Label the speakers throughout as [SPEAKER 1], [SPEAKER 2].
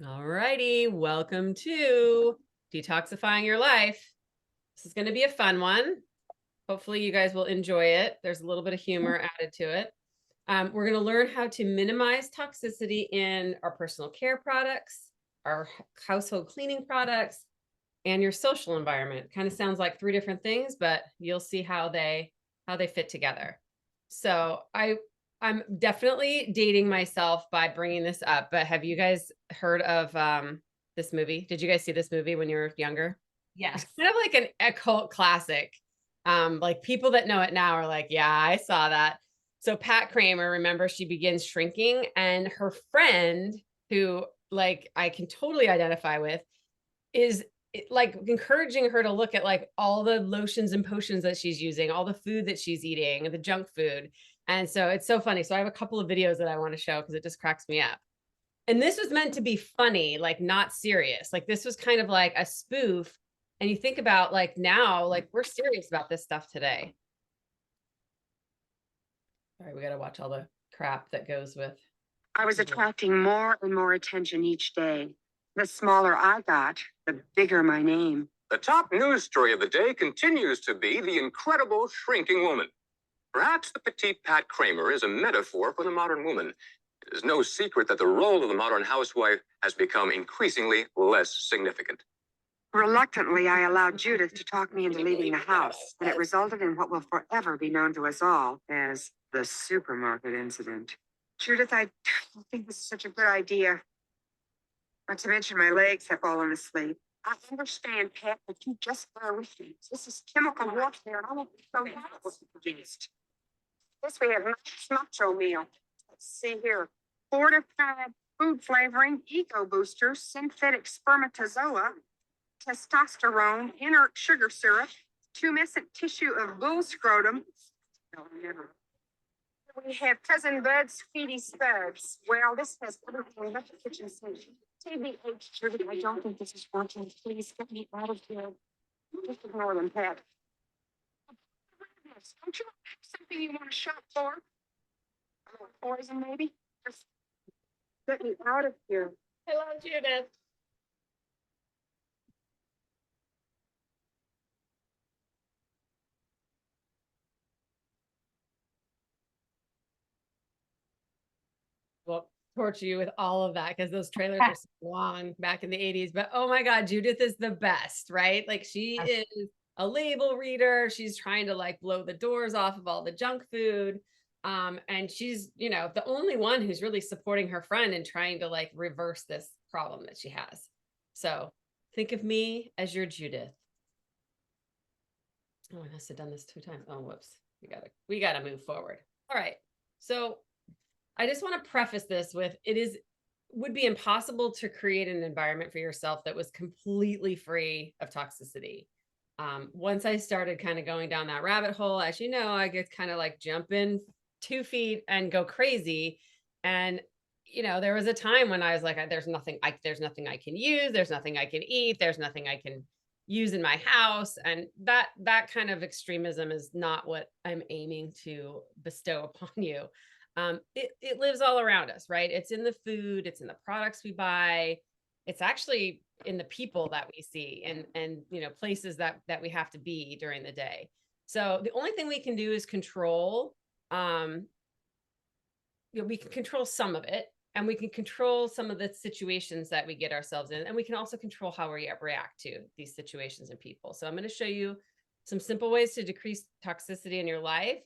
[SPEAKER 1] All righty, welcome to Detoxifying Your Life. This is going to be a fun one. Hopefully you guys will enjoy it. There's a little bit of humor added to it. We're going to learn how to minimize toxicity in our personal care products, our household cleaning products, and your social environment. Kind of sounds like three different things, but you'll see how they fit together. So I'm definitely dating myself by bringing this up, but have you guys heard of this movie? Did you guys see this movie when you were younger? It's
[SPEAKER 2] Yes.
[SPEAKER 1] kind of like a cult classic. Like people that know it now are like, yeah, I saw that. So Pat Kramer, remember, she begins shrinking, and her friend, who like I can totally identify with, is like encouraging her to look at like all the lotions and potions that she's using, all the food that she's eating, the junk food. And so it's so funny. So I have a couple of videos that I want to show because it just cracks me up. And this was meant to be funny, like not serious. Like this was kind of like a spoof. And you think about like now, like we're serious about this stuff today. All right, we got to watch all the crap that goes with.
[SPEAKER 2] I was attracting more and more attention each day. The smaller I got, the bigger my name.
[SPEAKER 3] The top news story of the day continues to be the incredible shrinking woman. Perhaps the petite Pat Kramer is a metaphor for the modern woman. It is no secret that the role of the modern housewife has become increasingly less significant.
[SPEAKER 2] Reluctantly, I allowed Judith to talk me into leaving the house, and it resulted in what will forever be known to us all as the supermarket incident. Judith, I don't think this is such a good idea. Not to mention my legs have fallen asleep. I understand, Pat, but you just bear with me. This is chemical warfare, and I won't be so helpless against. This we have nice macho meal. Let's see here. Fortified food flavoring, eco boosters, synthetic spermatozoa, testosterone, inert sugar syrup, tumescent tissue of bull scrotum. No, never. We have Cousin Bud's Speedy Spuds. Well, this has everything but the kitchen sink. TBH, Judy, I don't think this is working. Please get me out of here. Just ignore them, Pat. Don't you have something you want to shop for? Poison, maybe? Just get me out of here.
[SPEAKER 1] Hello, Judith. Well, torture you with all of that because those trailers are so long back in the 80s. But oh my God, Judith is the best, right? Like she is a label reader. She's trying to like blow the doors off of all the junk food. And she's, the only one who's really supporting her friend and trying to like reverse this problem that she has. So think of me as your Judith. Oh, I must have done this 2 times. Oh, whoops. We gotta move forward. All right. So I just want to preface this with would be impossible to create an environment for yourself that was completely free of toxicity. Once I started kind of going down that rabbit hole, as you know, I get kind of like jump in 2 feet and go crazy. And there was a time when I was like, there's nothing I can use, there's nothing I can eat, there's nothing I can use in my house. And that kind of extremism is not what I'm aiming to bestow upon you. It lives all around us, right? It's in the food, it's in the products we buy, it's actually in the people that we see, and places that we have to be during the day. So the only thing we can do is control. We can control some of it, and we can control some of the situations that we get ourselves in, and we can also control how we react to these situations and people. So I'm going to show you some simple ways to decrease toxicity in your life.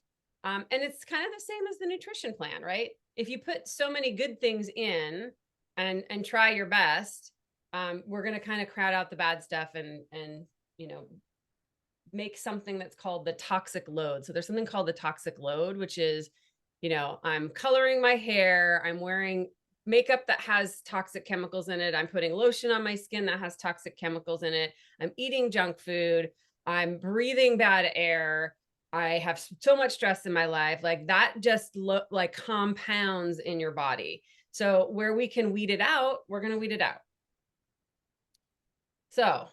[SPEAKER 1] And it's kind of the same as the nutrition plan, right? If you put so many good things in and try your best, we're going to kind of crowd out the bad stuff and make something that's called the toxic load. So there's something called the toxic load, which is, I'm coloring my hair, I'm wearing makeup that has toxic chemicals in it, I'm putting lotion on my skin that has toxic chemicals in it, I'm eating junk food, I'm breathing bad air, I have so much stress in my life. Like that just like compounds in your body. So where we can weed it out, we're going to weed it out. So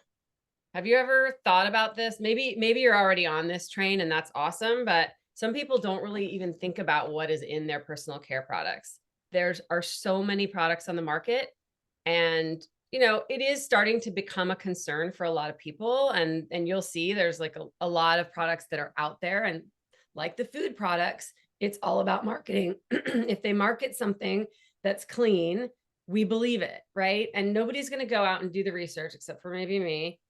[SPEAKER 1] have you ever thought about this? Maybe you're already on this train and that's awesome, but some people don't really even think about what is in their personal care products. There are so many products on the market, And, it is starting to become a concern for a lot of people. And you'll see there's like a lot of products that are out there, and like the food products, it's all about marketing. If they market something that's clean, we believe it, right? And nobody's going to go out and do the research except for maybe me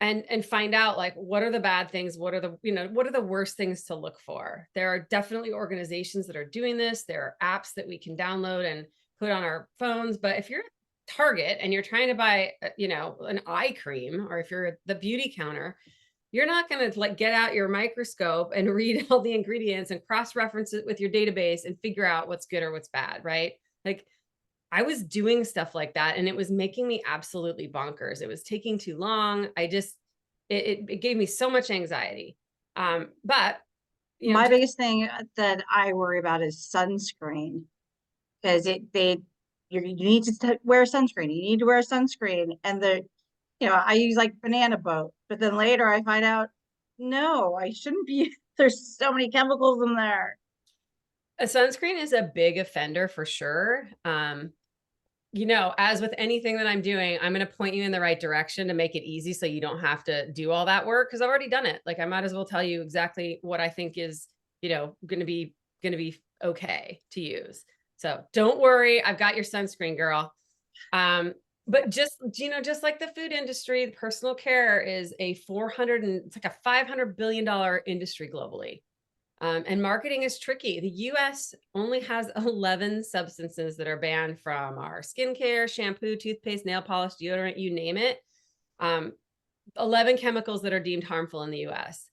[SPEAKER 1] and find out, like, what are the bad things, what are the worst things to look for. There are definitely organizations that are doing this. There are apps that we can download and put on our phones. But if you're at Target and you're trying to buy an eye cream, or if you're at the beauty counter, you're not going to like get out your microscope and read all the ingredients and cross-reference it with your database and figure out what's good or what's bad, right? Like, I was doing stuff like that, and it was making me absolutely bonkers. It was taking too long. It gave me so much anxiety. But
[SPEAKER 4] My biggest thing that I worry about is sunscreen, because you need to wear sunscreen. You need to wear sunscreen, and I use like banana boat, but then later I find out, no, I shouldn't be. There's so many chemicals in there.
[SPEAKER 1] a sunscreen is a big offender for sure. As with anything that I'm doing, I'm going to point you in the right direction to make it easy so you don't have to do all that work, because I've already done it. Like, I might as well tell you exactly what I think is, going to be okay to use. So don't worry, I've got your sunscreen, girl. But just like the food industry, personal care is it's like a $500 billion industry globally. And marketing is tricky. The US only has 11 substances that are banned from our skincare, shampoo, toothpaste, nail polish, deodorant, you name it. 11 chemicals that are deemed harmful in the US.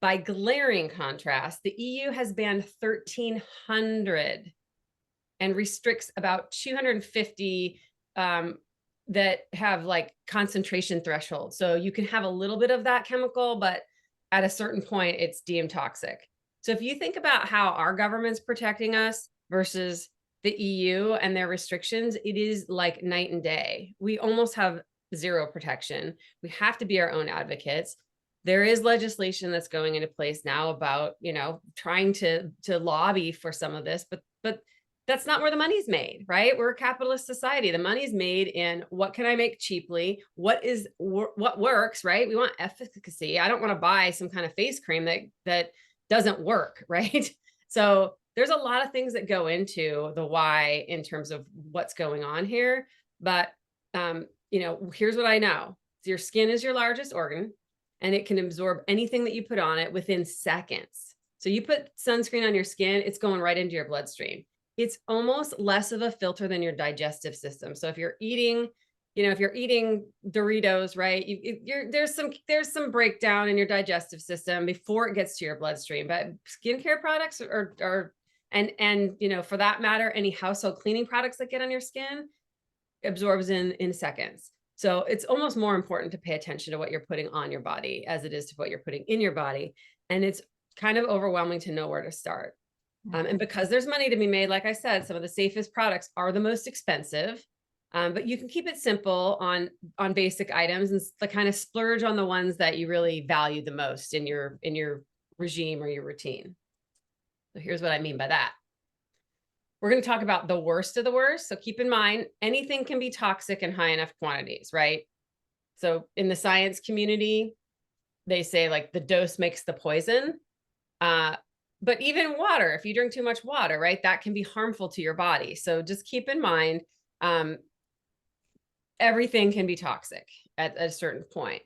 [SPEAKER 1] By glaring contrast, the EU has banned 1,300 and restricts about 250 that have like concentration thresholds. So you can have a little bit of that chemical, but at a certain point, it's deemed toxic. So if you think about how our government's protecting us versus the EU and their restrictions, it is like night and day. We almost have zero protection. We have to be our own advocates. There is legislation that's going into place now about, trying to lobby for some of this, but that's not where the money's made, right? We're a capitalist society. The money's made in what can I make cheaply? What works, right? We want efficacy. I don't want to buy some kind of face cream that doesn't work, right? So there's a lot of things that go into the why in terms of what's going on here. But, here's what I know. Your skin is your largest organ, and it can absorb anything that you put on it within seconds. So you put sunscreen on your skin, it's going right into your bloodstream. It's almost less of a filter than your digestive system. So if you're eating, Doritos, right, there's some breakdown in your digestive system before it gets to your bloodstream. But skincare products and for that matter, any household cleaning products that get on your skin absorbs in seconds. So it's almost more important to pay attention to what you're putting on your body as it is to what you're putting in your body. And it's kind of overwhelming to know where to start. And because there's money to be made, like I said, some of the safest products are the most expensive, but you can keep it simple on basic items and kind of splurge on the ones that you really value the most in your regime or your routine. So here's what I mean by that. We're going to talk about the worst of the worst. So keep in mind, anything can be toxic in high enough quantities, right? So in the science community, they say like the dose makes the poison. But even water, if you drink too much water, right, that can be harmful to your body. So just keep in mind, everything can be toxic at a certain point.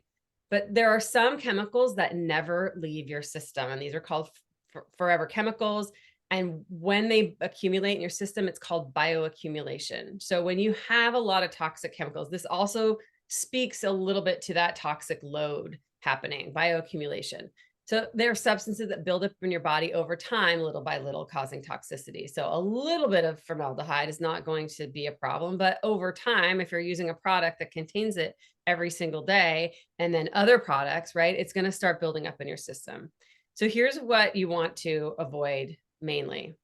[SPEAKER 1] But there are some chemicals that never leave your system, and these are called forever chemicals. And when they accumulate in your system, it's called bioaccumulation. So when you have a lot of toxic chemicals, this also speaks a little bit to that toxic load happening, bioaccumulation. So there are substances that build up in your body over time, little by little, causing toxicity. So a little bit of formaldehyde is not going to be a problem, but over time, if you're using a product that contains it every single day, and then other products, right, it's going to start building up in your system. So here's what you want to avoid mainly.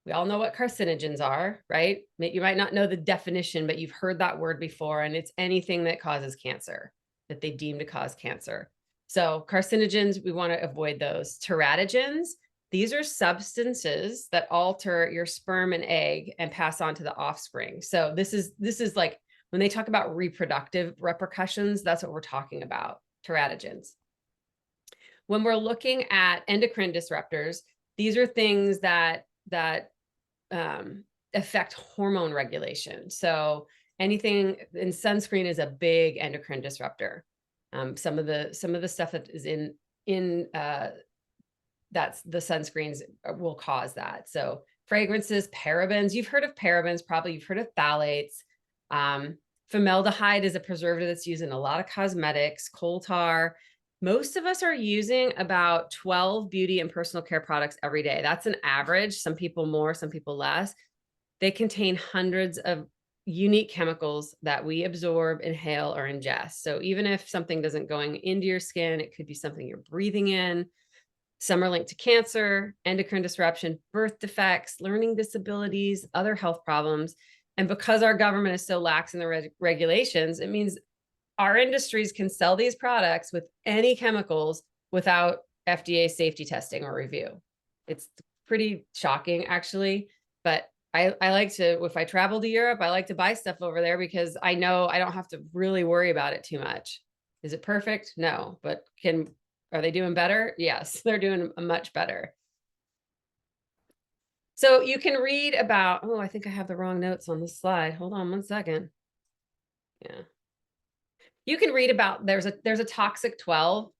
[SPEAKER 1] We all know what carcinogens are, right? You might not know the definition, but you've heard that word before, and it's anything that causes cancer, that they deem to cause cancer. So carcinogens, we want to avoid those. Teratogens, these are substances that alter your sperm and egg and pass on to the offspring. So this is like when they talk about reproductive repercussions, that's what we're talking about, teratogens. When we're looking at endocrine disruptors, these are things that affect hormone regulation. So anything in sunscreen is a big endocrine disruptor. Some of the stuff that is in that's the sunscreens will cause that. So fragrances, parabens, you've heard of parabens, probably you've heard of phthalates. Formaldehyde is a preservative that's used in a lot of cosmetics, coal tar. Most of us are using about 12 beauty and personal care products every day. That's an average, some people more, some people less. They contain hundreds of unique chemicals that we absorb, inhale, or ingest. So even if something doesn't going into your skin, it could be something you're breathing in. Some are linked to cancer, endocrine disruption, birth defects, learning disabilities, other health problems. And because our government is so lax in the regulations, it means our industries can sell these products with any chemicals without FDA safety testing or review. It's pretty shocking, actually. But I like to, if I travel to Europe, I like to buy stuff over there because I know I don't have to really worry about it too much. Is it perfect? No, but are they doing better? Yes, they're doing much better. So you can read about, oh, I think I have the wrong notes on this slide. Hold on one second. Yeah. You can read about, there's a toxic 12.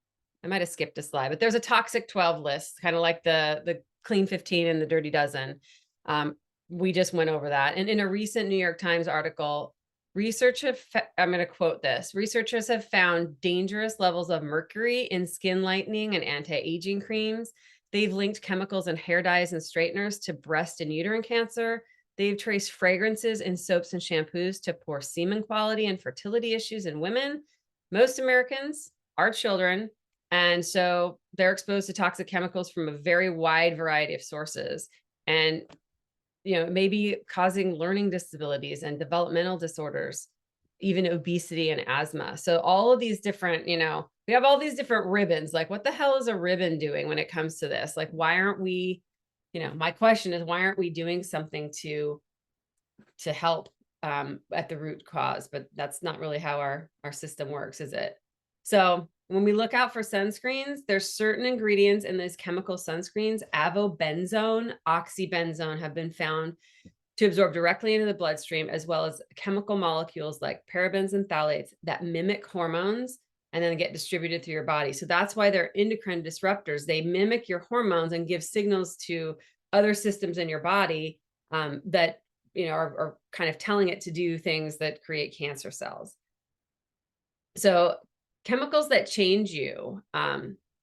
[SPEAKER 1] I might have skipped a slide, but there's a toxic 12 list, kind of like the clean 15 and the dirty dozen. We just went over that. And in a recent New York Times article, I'm going to quote this, researchers have found dangerous levels of mercury in skin lightening and anti-aging creams. They've linked chemicals in hair dyes and straighteners to breast and uterine cancer. They've traced fragrances in soaps and shampoos to poor semen quality and fertility issues in women. Most Americans are children, and so they're exposed to toxic chemicals from a very wide variety of sources. And maybe causing learning disabilities and developmental disorders, even obesity and asthma. So all of these different, we have all these different ribbons. Like, what the hell is a ribbon doing when it comes to this? Like, why aren't we, my question is, why aren't we doing something to help at the root cause? But that's not really how our system works, is it? So when we look out for sunscreens, there's certain ingredients in these chemical sunscreens, avobenzone, oxybenzone, have been found to absorb directly into the bloodstream, as well as chemical molecules like parabens and phthalates that mimic hormones and then get distributed through your body. So that's why they're endocrine disruptors. They mimic your hormones and give signals to other systems in your body that are kind of telling it to do things that create cancer cells. So chemicals that change you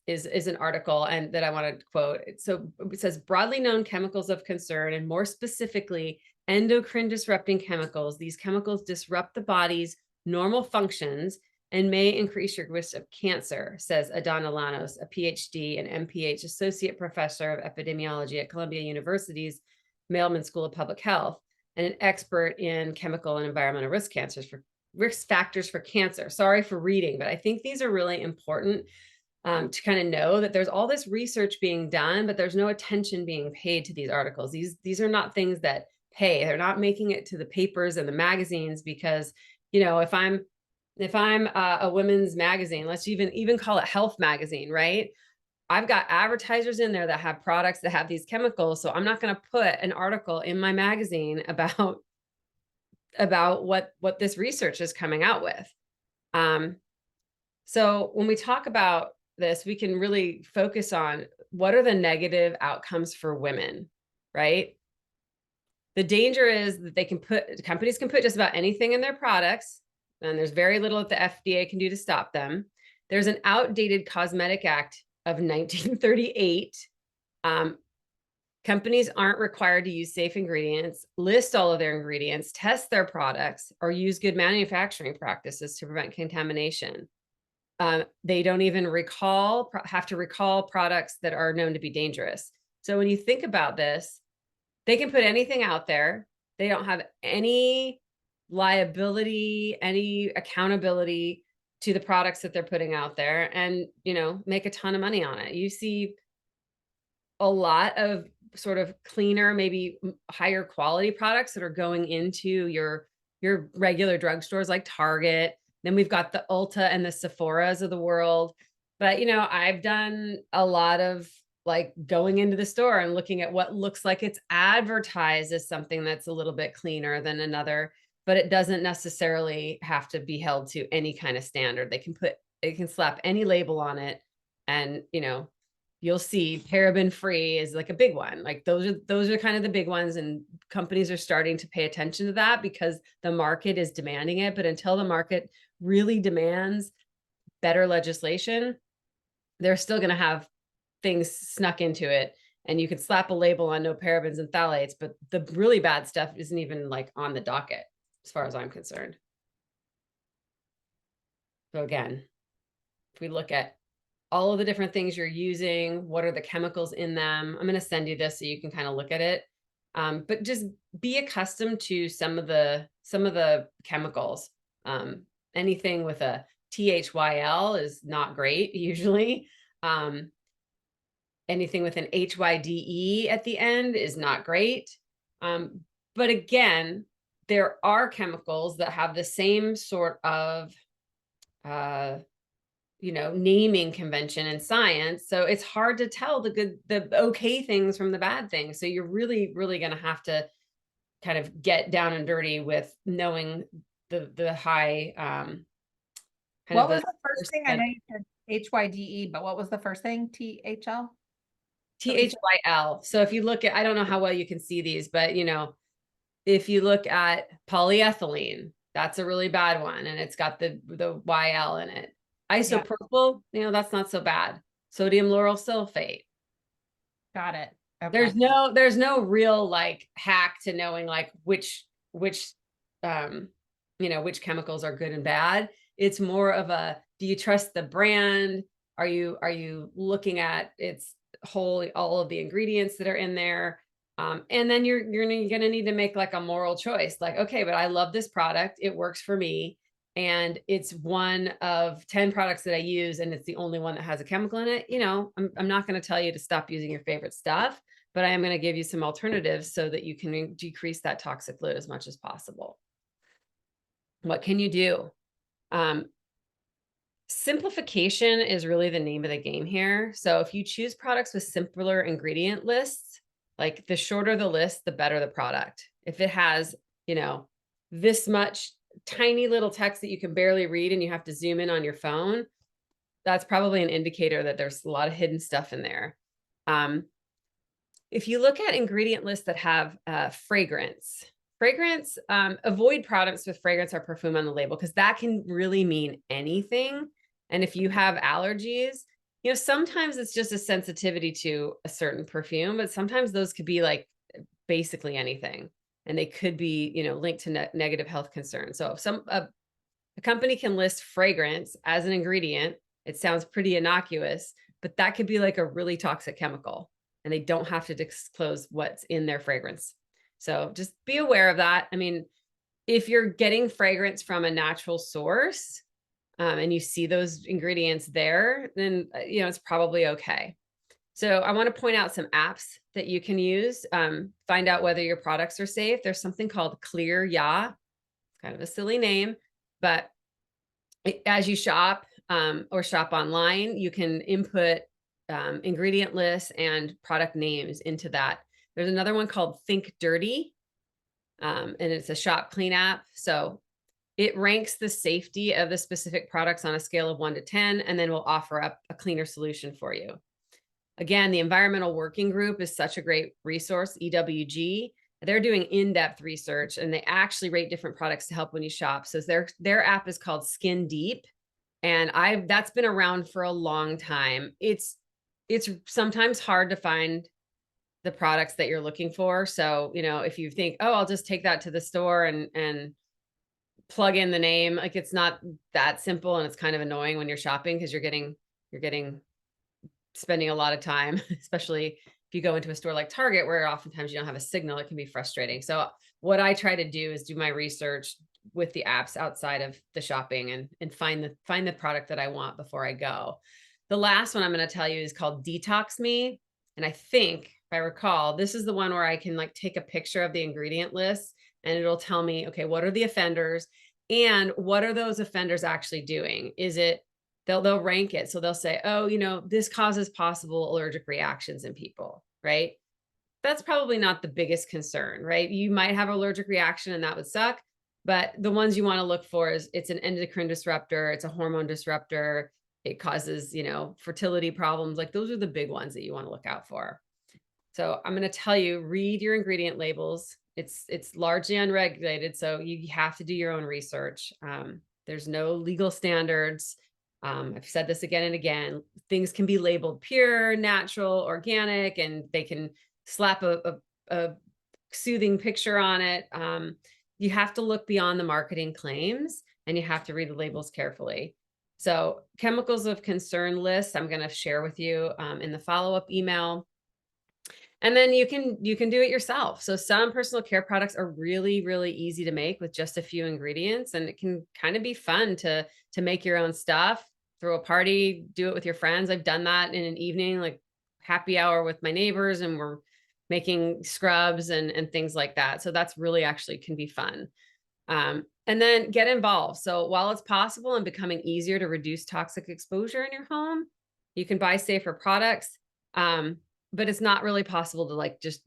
[SPEAKER 1] is an article and that I want to quote. So it says broadly known chemicals of concern, and more specifically, endocrine disrupting chemicals. These chemicals disrupt the body's normal functions and may increase your risk of cancer, says Adana Lanos, a PhD and MPH associate professor of epidemiology at Columbia University's Mailman School of Public Health, and an expert in chemical and environmental risk factors for cancer. Sorry for reading, but I think these are really important to kind of know that there's all this research being done, but there's no attention being paid to these articles. These are not things that pay. They're not making it to the papers and the magazines because, if I'm a women's magazine, let's even call it health magazine, right? I've got advertisers in there that have products that have these chemicals. So I'm not going to put an article in my magazine about what this research is coming out with. So when we talk about this, we can really focus on what are the negative outcomes for women, right? The danger is that companies can put just about anything in their products, and there's very little that the FDA can do to stop them. There's an outdated Cosmetic Act of 1938. Companies aren't required to use safe ingredients, list all of their ingredients, test their products, or use good manufacturing practices to prevent contamination. They don't even have to recall products that are known to be dangerous. So when you think about this, they can put anything out there. They don't have any liability, any accountability to the products that they're putting out there, and, make a ton of money on it. You see a lot of sort of cleaner, maybe higher quality products that are going into your your regular drugstores like Target. Then we've got the Ulta and the Sephoras of the world. But, you know, I've done a lot of like going into the store and looking at what looks like it's advertised as something that's a little bit cleaner than another, but it doesn't necessarily have to be held to any kind of standard. They can slap any label on it, and, you know, you'll see paraben free is like a big one. Like those are kind of the big ones, and companies are starting to pay attention to that because the market is demanding it. But until the market really demands better legislation, they're still going to have things snuck into it, and you can slap a label on no parabens and phthalates, but the really bad stuff isn't even like on the docket as far as I'm concerned. So again, if we look at all of the different things you're using, what are the chemicals in them? I'm going to send you this so you can kind of look at it. But just be accustomed to some of the chemicals. Anything with a THYL is not great usually. Anything with an HYDE at the end is not great. But again, there are chemicals that have the same sort of you know, naming convention in science. So it's hard to tell the okay things from the bad things. So you're really, really going to have to kind of get down and dirty with knowing the high,
[SPEAKER 5] what was the first thing? I know you said HYDE, but what was the first thing? THL?
[SPEAKER 1] THYL. So if you look at, I don't know how well you can see these, but you know, if you look at polyethylene, that's a really bad one, and it's got the YL in it. Isopropyl, you know, that's not so bad. Sodium lauryl sulfate.
[SPEAKER 5] Got it. Okay.
[SPEAKER 1] There's no real like hack to knowing like which you know, which chemicals are good and bad. It's more of a, do you trust the brand? Are you looking at its whole, all of the ingredients that are in there? And then you're gonna need to make like a moral choice. Like, okay, but I love this product. It works for me. And it's one of 10 products that I use, and it's the only one that has a chemical in it. You know, I'm not going to tell you to stop using your favorite stuff, but I am going to give you some alternatives so that you can decrease that toxic load as much as possible. What can you do? Simplification is really the name of the game here. So if you choose products with simpler ingredient lists, like the shorter the list, the better the product. If it has, you know, this much tiny little text that you can barely read and you have to zoom in on your phone, that's probably an indicator that there's a lot of hidden stuff in there. If you look at ingredient lists that have fragrance, avoid products with fragrance or perfume on the label, because that can really mean anything. And if you have allergies, you know, sometimes it's just a sensitivity to a certain perfume, but sometimes those could be like basically anything. And they could be, you know, linked to negative health concerns. So if a company can list fragrance as an ingredient, it sounds pretty innocuous, but that could be like a really toxic chemical, and they don't have to disclose what's in their fragrance. So just be aware of that. I mean, if you're getting fragrance from a natural source, and you see those ingredients there, then, you know, it's probably okay. So I want to point out some apps that you can use, find out whether your products are safe. There's something called Clear Ya. It's kind of a silly name, but as you shop or shop online, you can input ingredient lists and product names into that. There's another one called Think Dirty, and it's a shop clean app. So it ranks the safety of the specific products on a scale of 1 to 10, and then will offer up a cleaner solution for you. Again, the Environmental Working Group is such a great resource, EWG. They're doing in-depth research, and they actually rate different products to help when you shop. So their app is called Skin Deep, and that's been around for a long time. It's sometimes hard to find the products that you're looking for. So, you know, if you think, oh, I'll just take that to the store and plug in the name, like it's not that simple, and it's kind of annoying when you're shopping because you're spending a lot of time, especially if you go into a store like Target, where oftentimes you don't have a signal. It can be frustrating. So what I try to do is do my research with the apps outside of the shopping and find the product that I want before I go. The last one I'm going to tell you is called Detox Me. And I think, if I recall, this is the one where I can like take a picture of the ingredient list and it'll tell me, okay, what are the offenders and what are those offenders actually doing? Is it, they'll rank it. So they'll say, oh, this causes possible allergic reactions in people, right? That's probably not the biggest concern, right? You might have an allergic reaction and that would suck, but the ones you want to look for is it's an endocrine disruptor, it's a hormone disruptor, it causes, fertility problems. Like those are the big ones that you want to look out for. So I'm going to tell you, read your ingredient labels. It's largely unregulated, so you have to do your own research. There's no legal standards. I've said this again and again. Things can be labeled pure, natural, organic, and they can slap a soothing picture on it. You have to look beyond the marketing claims, and you have to read the labels carefully. So chemicals of concern list, I'm going to share with you in the follow-up email. And then you can do it yourself. So some personal care products are really, really easy to make with just a few ingredients, and it can kind of be fun to make your own stuff, throw a party, do it with your friends. I've done that in an evening, like happy hour with my neighbors, and we're making scrubs and things like that. So that's really actually can be fun. And then get involved. So while it's possible and becoming easier to reduce toxic exposure in your home, you can buy safer products. But it's not really possible to like just,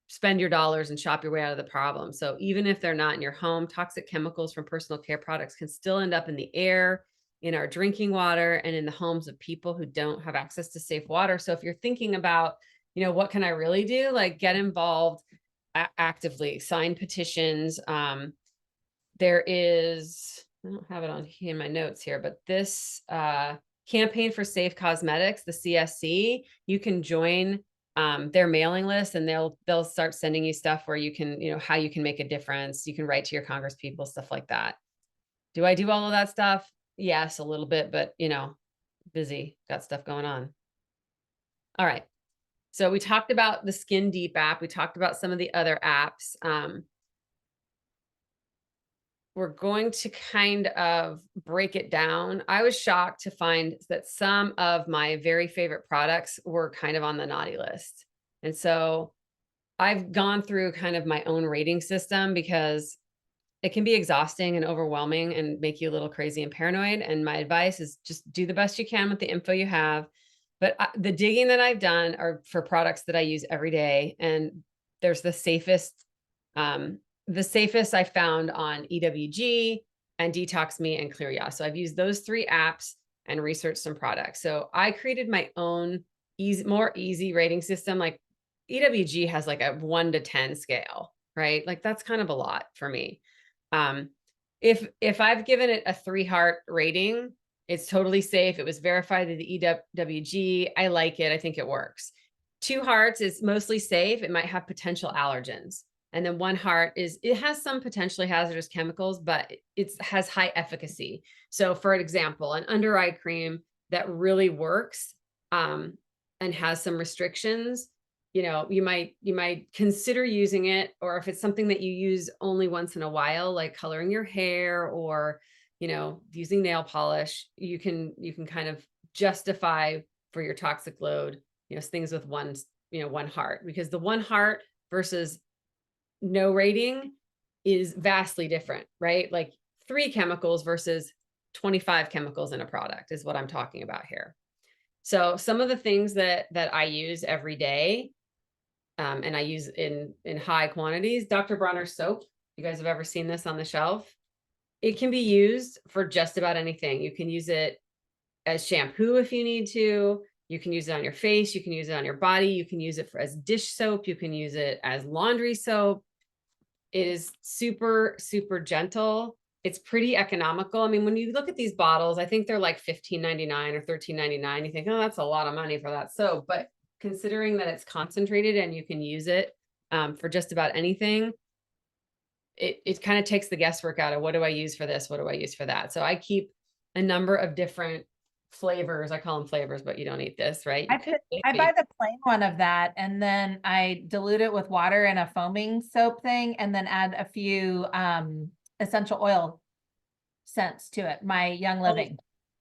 [SPEAKER 1] spend your dollars and shop your way out of the problem. So even if they're not in your home, toxic chemicals from personal care products can still end up in the air, in our drinking water, and in the homes of people who don't have access to safe water. So if you're thinking about, what can I really do? Like get involved actively, sign petitions. There is, I don't have it on here in my notes here, but this Campaign for Safe Cosmetics, the CSC, you can join their mailing list, and they'll start sending you stuff where you can, how you can make a difference. You can write to your Congress people, stuff like that. Do I do all of that stuff? Yes, a little bit, but busy, got stuff going on. All right. So we talked about the Skin Deep app. We talked about some of the other apps. We're going to kind of break it down. I was shocked to find that some of my very favorite products were kind of on the naughty list. And so I've gone through kind of my own rating system, because it can be exhausting and overwhelming and make you a little crazy and paranoid. And my advice is just do the best you can with the info you have. But the digging that I've done are for products that I use every day. And there's the safest I found on EWG and Detox Me and Clear Ya. So I've used those 3 apps and researched some products. So I created my own more easy rating system. Like EWG has like a 1 to 10 scale, right? Like that's kind of a lot for me. If I've given it a 3 heart rating, it's totally safe. It was verified to the EWG. I like it. I think it works. 2 hearts is mostly safe. It might have potential allergens. And then 1 heart it has some potentially hazardous chemicals, but it has high efficacy. So for example, an under eye cream that really works and has some restrictions, you might consider using it. Or if it's something that you use only once in a while, like coloring your hair or, using nail polish, you can kind of justify for your toxic load, things with 1 heart, because the 1 heart versus no rating is vastly different, right? Like 3 chemicals versus 25 chemicals in a product is what I'm talking about here. So some of the things that I use every day, and I use in high quantities, Dr. Bronner's soap. You guys have ever seen this on the shelf? It can be used for just about anything. You can use it as shampoo if you need to. You can use it on your face. You can use it on your body. You can use it as dish soap. You can use it as laundry soap. It is super, super gentle. It's pretty economical. I mean, when you look at these bottles, I think they're like $15.99 or $13.99. You think, oh, that's a lot of money for that soap. But considering that it's concentrated and you can use it for just about anything, it kind of takes the guesswork out of what do I use for this? What do I use for that? So I keep a number of different flavors. I call them flavors, but you don't eat this, right?
[SPEAKER 5] I buy the plain one of that, and then I dilute it with water in a foaming soap thing, and then add a few essential oil scents to it. My Young Living.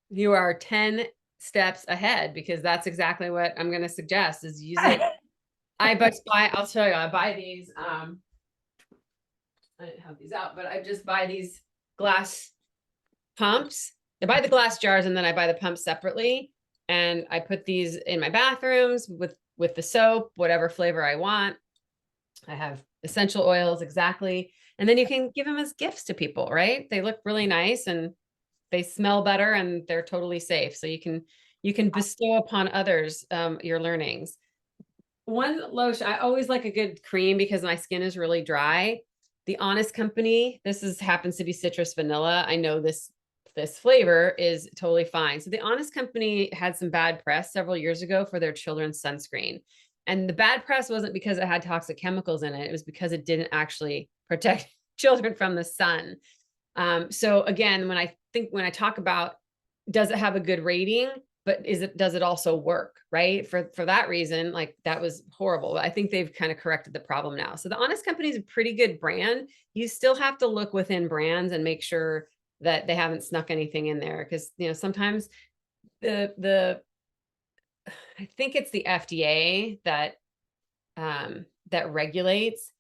[SPEAKER 1] You are 10 steps ahead, because that's exactly what I'm going to suggest is use it. I'll tell you, I buy these. I didn't have these out, but I just buy these glass pumps. I buy the glass jars and then I buy the pumps separately. And I put these in my bathrooms with the soap, whatever flavor I want. I have essential oils, exactly. And then you can give them as gifts to people, right? They look really nice and they smell better and they're totally safe. So you can bestow upon others your learnings. One lotion, I always like a good cream because my skin is really dry. The Honest Company, this is happens to be citrus vanilla. I know this flavor is totally fine. So the Honest Company had some bad press several years ago for their children's sunscreen. And the bad press wasn't because it had toxic chemicals in it. It was because it didn't actually protect children from the sun. So again, when I talk about, does it have a good rating, but does it also work, right? For that reason, like that was horrible. I think they've kind of corrected the problem now. So the Honest Company is a pretty good brand. You still have to look within brands and make sure that they haven't snuck anything in there. Cause sometimes I think it's the FDA that regulates.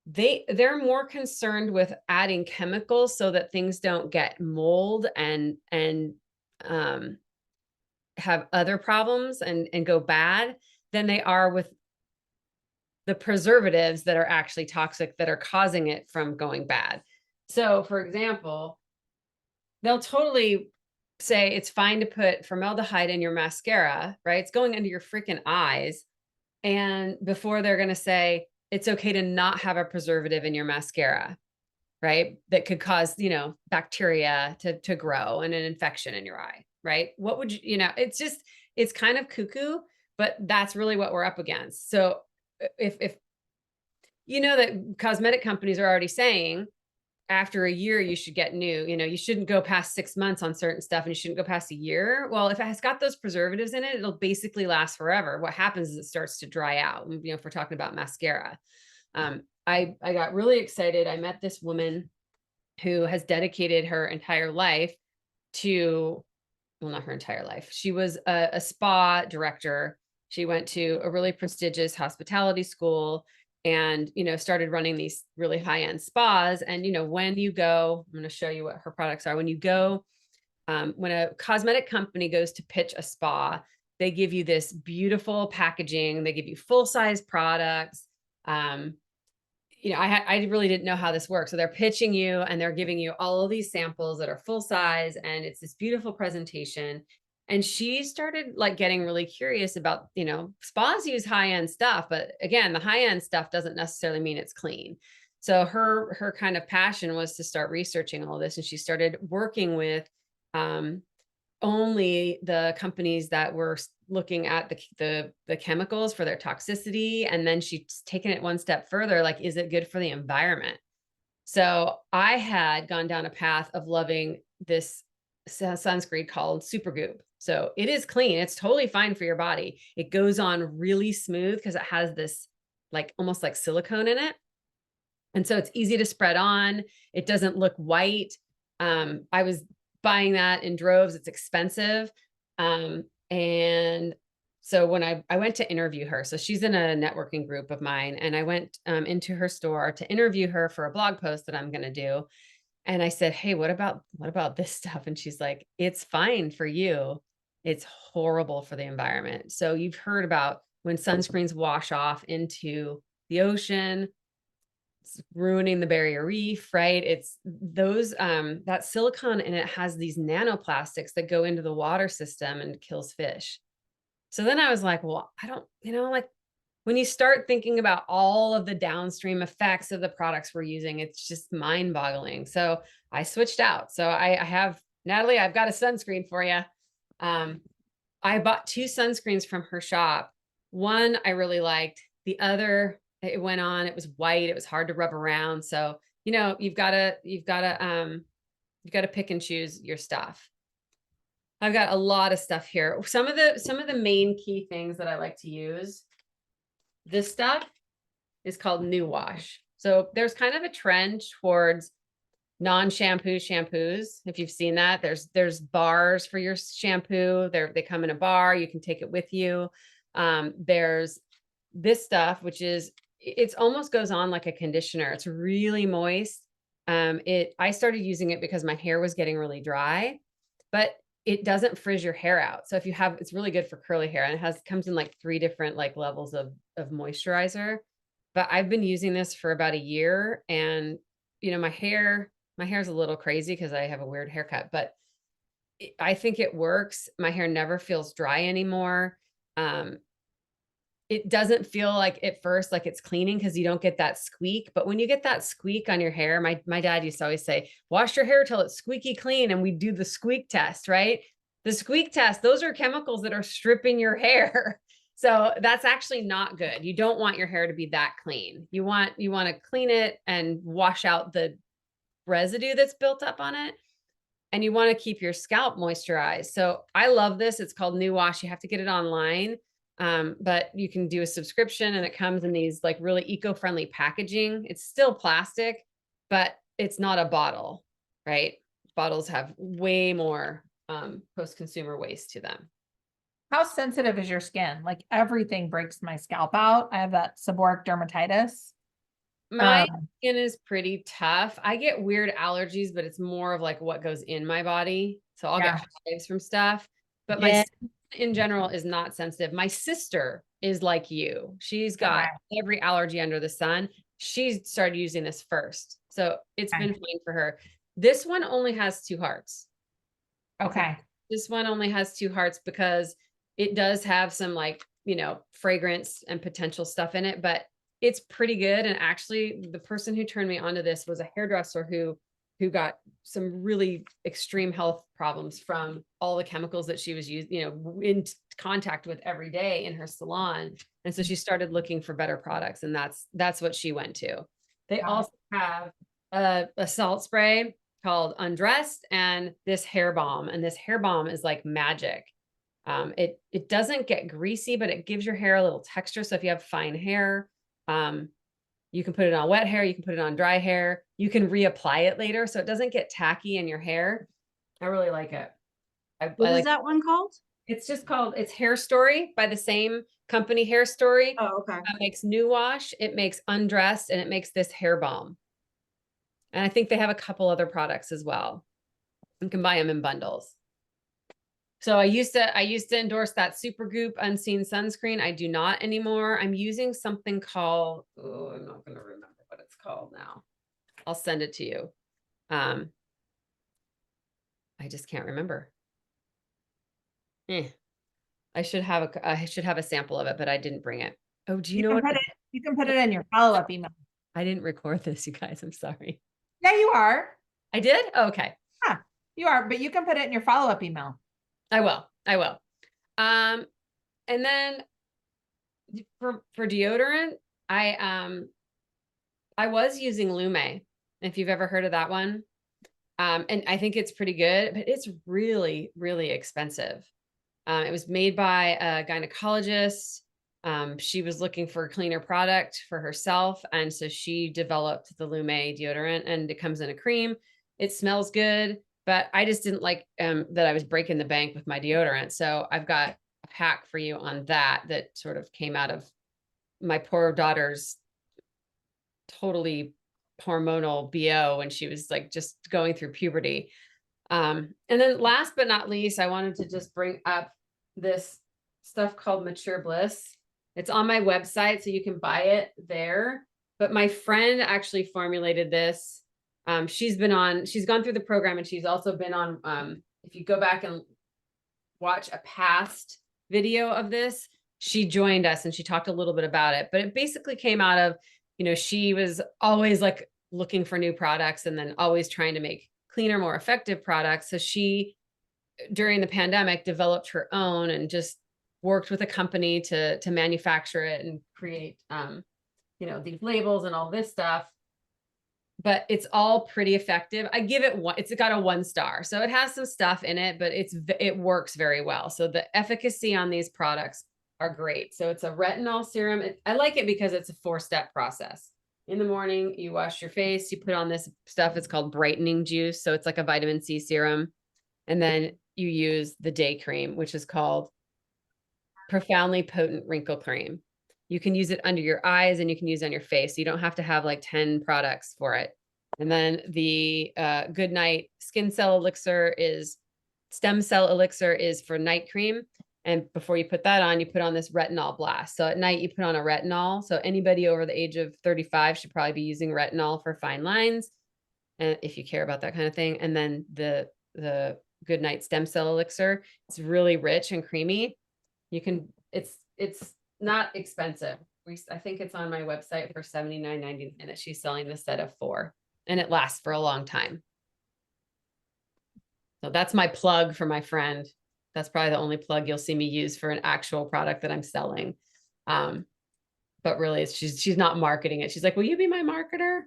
[SPEAKER 1] They're more concerned with adding chemicals so that things don't get mold and have other problems and go bad than they are with the preservatives that are actually toxic that are causing it from going bad. So for example, they'll totally say it's fine to put formaldehyde in your mascara, right? It's going into your freaking eyes. And before they're going to say it's okay to not have a preservative in your mascara, right? That could cause, bacteria to grow and an infection in your eye, right? What would it's kind of cuckoo, but that's really what we're up against. So if that cosmetic companies are already saying after a year, you should get new, you shouldn't go past 6 months on certain stuff and you shouldn't go past a year. Well, if it has got those preservatives in it, it'll basically last forever. What happens is it starts to dry out. If we're talking about mascara, I got really excited. I met this woman who has dedicated her entire life to, well, not her entire life. She was a spa director. She went to a really prestigious hospitality school and, started running these really high-end spas. And, when you go, I'm going to show you what her products are. When you go, when a cosmetic company goes to pitch a spa, they give you this beautiful packaging. They give you full-size products. I really didn't know how this works. So they're pitching you and they're giving you all of these samples that are full size and it's this beautiful presentation. And she started like getting really curious about, spas use high-end stuff, but again, the high-end stuff doesn't necessarily mean it's clean. So her kind of passion was to start researching all this. And she started working with, only the companies that were looking at the chemicals for their toxicity. And then she's taken it one step further, like, is it good for the environment? So I had gone down a path of loving this sunscreen called Supergoop. So it is clean. It's totally fine for your body. It goes on really smooth because it has this like almost like silicone in it. And so it's easy to spread on. It doesn't look white. I was buying that in droves. It's expensive. And so when I went to interview her, so she's in a networking group of mine, and I went into her store to interview her for a blog post that I'm going to do. And I said, hey, what about this stuff? And she's like, it's fine for you. It's horrible for the environment. So you've heard about when sunscreens wash off into the ocean, it's ruining the barrier reef, right? It's those, that silicone in it has these nanoplastics that go into the water system and kills fish. So then I was like, well, I don't, like when you start thinking about all of the downstream effects of the products we're using, it's just mind boggling. So I switched out. So I have, Natalie, I've got a sunscreen for you. I bought 2 sunscreens from her shop. One I really liked. The other, it went on, it was white. It was hard to rub around. So, you've got to pick and choose your stuff. I've got a lot of stuff here. Some of the main key things that I like to use. This stuff is called New Wash. So there's kind of a trend towards non-shampoo shampoos. If you've seen that, there's bars for your shampoo. They come in a bar. You can take it with you. There's this stuff, which is it's almost goes on like a conditioner. It's really moist. I started using it because my hair was getting really dry, but it doesn't frizz your hair out. So if you have, it's really good for curly hair, and comes in like 3 different like levels of moisturizer. But I've been using this for about a year, and you know, my hair's a little crazy because I have a weird haircut, but I think it works. My hair never feels dry anymore. It doesn't feel like at first like it's cleaning because you don't get that squeak. But when you get that squeak on your hair, my dad used to always say, wash your hair till it's squeaky clean. And we do the squeak test, right? The squeak test, those are chemicals that are stripping your hair. So that's actually not good. You don't want your hair to be that clean. You want to clean it and wash out the residue that's built up on it. And you want to keep your scalp moisturized. So I love this. It's called New Wash. You have to get it online. But you can do a subscription, and it comes in these like really eco-friendly packaging. It's still plastic, but it's not a bottle, right? Bottles have way more post-consumer waste to them.
[SPEAKER 5] How sensitive is your skin? Like everything breaks my scalp out. I have that seborrheic dermatitis.
[SPEAKER 1] My skin is pretty tough. I get weird allergies, but it's more of like what goes in my body. So I'll get hives from stuff, but my skin in general is not sensitive. My sister is like you. She's got every allergy under the sun. She started using this first. So it's been fine for her. This one only has 2 hearts.
[SPEAKER 5] Okay.
[SPEAKER 1] This one only has 2 hearts because it does have some like, you know, fragrance and potential stuff in it, but it's pretty good. And actually the person who turned me onto this was a hairdresser who got some really extreme health problems from all the chemicals that she was using, you know, in contact with every day in her salon. And so she started looking for better products, and that's what she went to. They also have a salt spray called Undressed, and this hair balm. And this hair balm is like magic. It doesn't get greasy, but it gives your hair a little texture. So if you have fine hair, you can put it on wet hair, you can put it on dry hair, you can reapply it later so it doesn't get tacky in your hair. I really like it.
[SPEAKER 4] What is that one called?
[SPEAKER 1] It's just called, it's Hair Story by the same company, Hair Story.
[SPEAKER 4] Oh, okay.
[SPEAKER 1] It makes New Wash, it makes Undressed, and it makes this hair balm. And I think they have a couple other products as well. You can buy them in bundles. So I used to endorse that Supergoop Unseen Sunscreen. I do not anymore. I'm using something called, oh, I'm not going to remember what it's called now. I'll send it to you. I just can't remember. I should have a sample of it, but I didn't bring it. Oh, do you know what?
[SPEAKER 5] You can put it in your follow-up email.
[SPEAKER 1] I didn't record this, you guys. I'm sorry.
[SPEAKER 5] Yeah, you are.
[SPEAKER 1] I did? Oh, okay.
[SPEAKER 5] Yeah, you are, but you can put it in your follow-up email.
[SPEAKER 1] I will. And then for deodorant, I was using Lume, if you've ever heard of that one. And I think it's pretty good, but it's really, really expensive. It was made by a gynecologist. She was looking for a cleaner product for herself. And so she developed the Lume deodorant, and it comes in a cream. It smells good, but I just didn't like that I was breaking the bank with my deodorant. So I've got a hack for you on that sort of came out of my poor daughter's totally hormonal BO when she was like just going through puberty. And then last but not least, I wanted to just bring up this stuff called Mature Bliss. It's on my website, so you can buy it there. But my friend actually formulated this. She's gone through the program, and she's also been on, if you go back and watch a past video of this, she joined us and she talked a little bit about it. But it basically came out of, you know, she was always like looking for new products and then always trying to make cleaner, more effective products. So she, during the pandemic, developed her own and just worked with a company to manufacture it and create, you know, these labels and all this stuff. But it's all pretty effective. I give it it's got a 1 star. So it has some stuff in it, but it works very well. So the efficacy on these products are great. So it's a retinol serum. I like it because it's a 4-step process. In the morning, you wash your face, you put on this stuff. It's called brightening juice. So it's like a vitamin C serum. And then you use the day cream, which is called profoundly potent wrinkle cream. You can use it under your eyes and you can use it on your face. You don't have to have like 10 products for it. And then the Good Night Stem Cell Elixir is for night cream. And before you put that on, you put on this retinol blast. So at night you put on a retinol. So anybody over the age of 35 should probably be using retinol for fine lines. And if you care about that kind of thing. And then the Good Night Stem Cell Elixir, it's really rich and creamy. You can, it's not expensive. I think it's on my website for $79.99 that she's selling the set of 4, and it lasts for a long time. So that's my plug for my friend. That's probably the only plug you'll see me use for an actual product that I'm selling. But really she's not marketing it. She's like, will you be my marketer?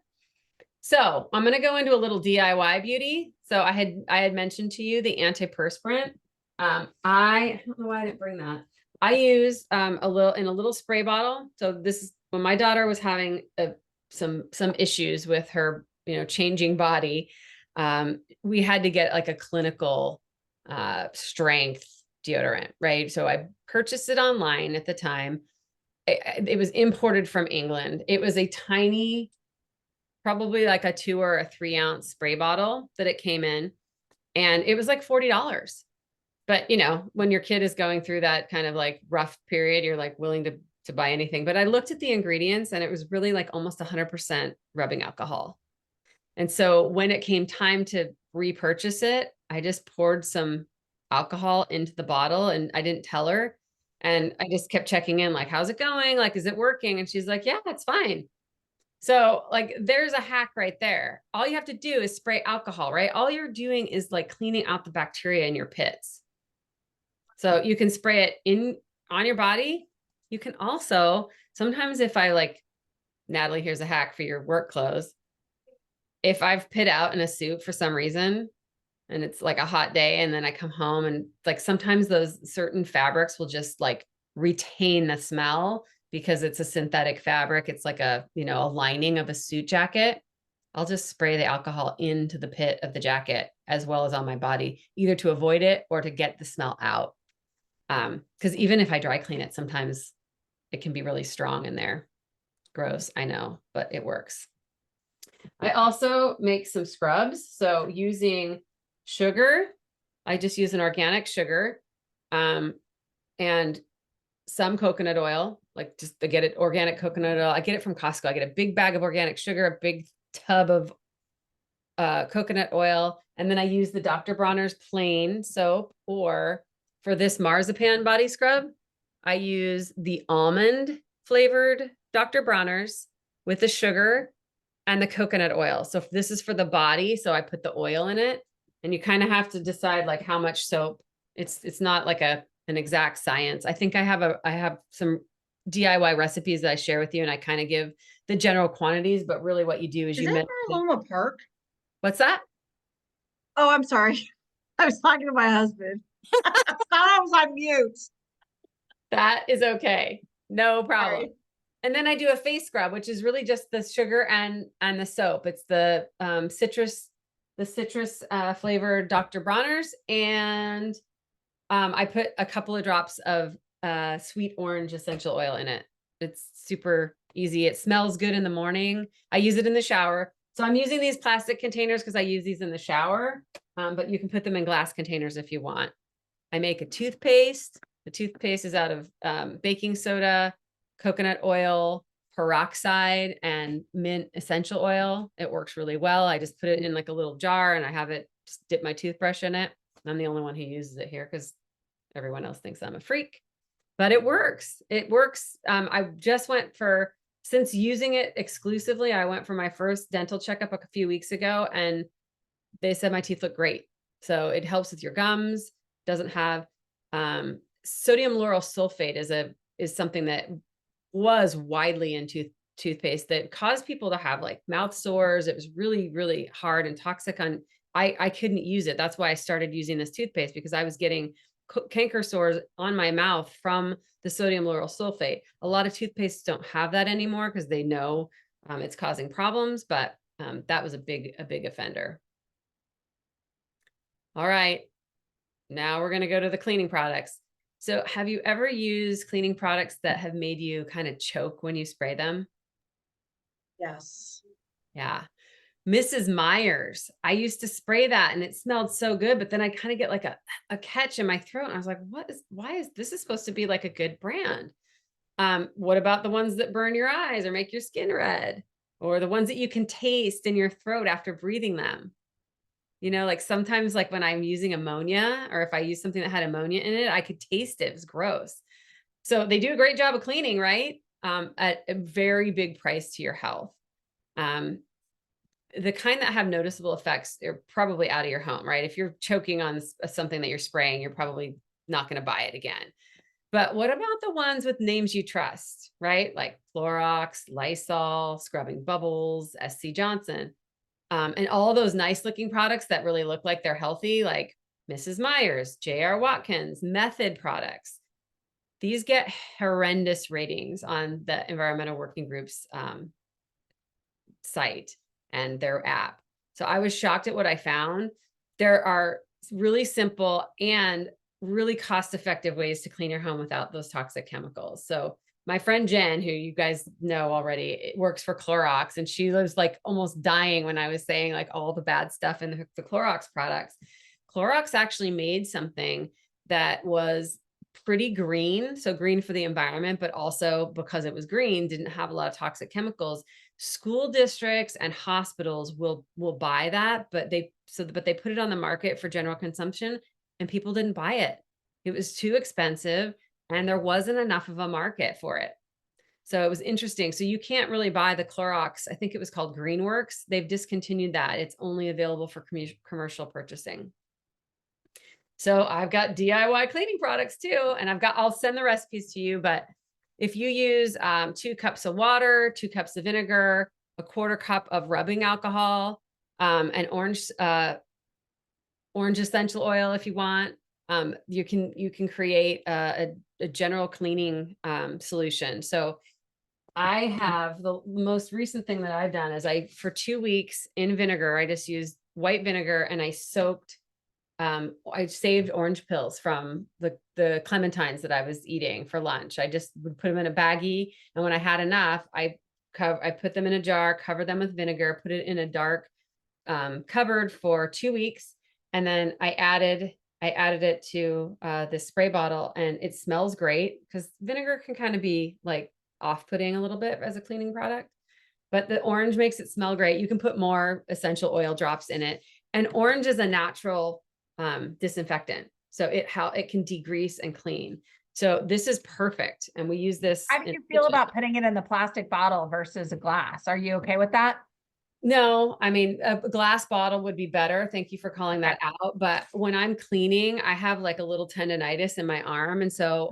[SPEAKER 1] So I'm going to go into a little DIY beauty. So I had mentioned to you the antiperspirant. I don't know why I didn't bring that. I use a little spray bottle. So this is when my daughter was having some issues with her, changing body. We had to get like a clinical strength deodorant, right? So I purchased it online at the time. It was imported from England. It was a tiny, probably like a 2 or a 3 ounce spray bottle that it came in, and it was like $40. But when your kid is going through that kind of like rough period, you're like willing to buy anything. But I looked at the ingredients and it was really like almost 100% rubbing alcohol. And so when it came time to repurchase it, I just poured some alcohol into the bottle and I didn't tell her. And I just kept checking in, like, how's it going? Like, is it working? And she's like, yeah, it's fine. So like, there's a hack right there. All you have to do is spray alcohol, right? All you're doing is like cleaning out the bacteria in your pits. So you can spray it on your body. You can also, sometimes if I like, Natalie, here's a hack for your work clothes. If I've pit out in a suit for some reason, and it's like a hot day, and then I come home and like sometimes those certain fabrics will just like retain the smell because it's a synthetic fabric. It's like a lining of a suit jacket. I'll just spray the alcohol into the pit of the jacket as well as on my body, either to avoid it or to get the smell out. Because even if I dry clean it, sometimes it can be really strong in there. Gross, I know, but it works. I also make some scrubs. So using sugar, I just use an organic sugar, and some coconut oil, like just to get it organic coconut oil. I get it from Costco. I get a big bag of organic sugar, a big tub of coconut oil, and then I use the Dr. Bronner's plain soap, or for this marzipan body scrub, I use the almond flavored Dr. Bronner's with the sugar and the coconut oil. So if this is for the body, so I put the oil in it, and you kind of have to decide like how much soap. It's not like an exact science. I think I have some DIY recipes that I share with you, and I kind of give the general quantities, but really what you do is you
[SPEAKER 4] that Loma Park?
[SPEAKER 1] What's that?
[SPEAKER 4] Oh, I'm sorry. I was talking to my husband. I thought I was on mute.
[SPEAKER 1] That is okay. No problem.
[SPEAKER 4] Sorry.
[SPEAKER 1] And then I do a face scrub, which is really just the sugar and the soap. It's the citrus flavored Dr. Bronner's, and I put a couple of drops of sweet orange essential oil in it. It's super easy. It smells good in the morning. I use it in the shower. So I'm using these plastic containers because I use these in the shower, but you can put them in glass containers if you want. I make a toothpaste. The toothpaste is out of baking soda, coconut oil, peroxide, and mint essential oil. It works really well. I just put it in like a little jar and I have it just dip my toothbrush in it. I'm the only one who uses it here because everyone else thinks I'm a freak, but it works. It works. I just since using it exclusively, I went for my first dental checkup a few weeks ago, and they said my teeth look great. So it helps with your gums. Doesn't have sodium lauryl sulfate is something that was widely in toothpaste that caused people to have like mouth sores. It was really, really hard and toxic I couldn't use it. That's why I started using this toothpaste, because I was getting canker sores on my mouth from the sodium lauryl sulfate. A lot of toothpastes don't have that anymore because they know it's causing problems, but that was a big offender. All right, now we're going to go to the cleaning products. So have you ever used cleaning products that have made you kind of choke when you spray them?
[SPEAKER 4] Yes.
[SPEAKER 1] Yeah. Mrs. Myers. I used to spray that and it smelled so good, but then I kind of get like a catch in my throat. And I was like, why is this is supposed to be like a good brand? What about the ones that burn your eyes or make your skin red? Or the ones that you can taste in your throat after breathing them? You know, like sometimes like when I'm using ammonia or if I use something that had ammonia in it, I could taste it. It was gross. So they do a great job of cleaning, right? At a very big price to your health. Um, the kind that have noticeable effects are probably out of your home, right? If you're choking on something that you're spraying, you're probably not going to buy it again. But what about the ones with names you trust, right? Like Clorox, Lysol, Scrubbing Bubbles, SC Johnson, and all those nice looking products that really look like they're healthy, like Mrs. Myers, J.R. Watkins, Method products. These get horrendous ratings on the Environmental Working Group's site and their app. So I was shocked at what I found. There are really simple and really cost-effective ways to clean your home without those toxic chemicals. So my friend Jen, who you guys know already, works for Clorox, and she was like almost dying when I was saying like all the bad stuff in the Clorox products. Clorox actually made something that was pretty green. So green for the environment, but also because it was green, didn't have a lot of toxic chemicals. School districts and hospitals will buy that, but they put it on the market for general consumption and people didn't buy it. It was too expensive and there wasn't enough of a market for it. So it was interesting. So you can't really buy the Clorox. I think it was called Greenworks. They've discontinued that. It's only available for commercial purchasing. So I've got DIY cleaning products too. And I'll send the recipes to you, but if you use 2 cups of water, 2 cups of vinegar, a 1/4 cup of rubbing alcohol, and orange essential oil, if you want, you can create a general cleaning solution. So I have the most recent thing that I've done is for 2 weeks in vinegar, I just used white vinegar and I saved orange pills from the clementines that I was eating for lunch. I just would put them in a baggie. And when I had enough, I put them in a jar, cover them with vinegar, put it in a dark cupboard for 2 weeks. And then I added it to this spray bottle and it smells great because vinegar can kind of be like off-putting a little bit as a cleaning product, but the orange makes it smell great. You can put more essential oil drops in it. And orange is a natural disinfectant. So it can degrease and clean. So this is perfect. And we use this.
[SPEAKER 5] How do you feel about putting it in the plastic bottle versus a glass? Are you okay with that?
[SPEAKER 1] No, I mean, a glass bottle would be better. Thank you for calling that out. But when I'm cleaning, I have like a little tendonitis in my arm. And so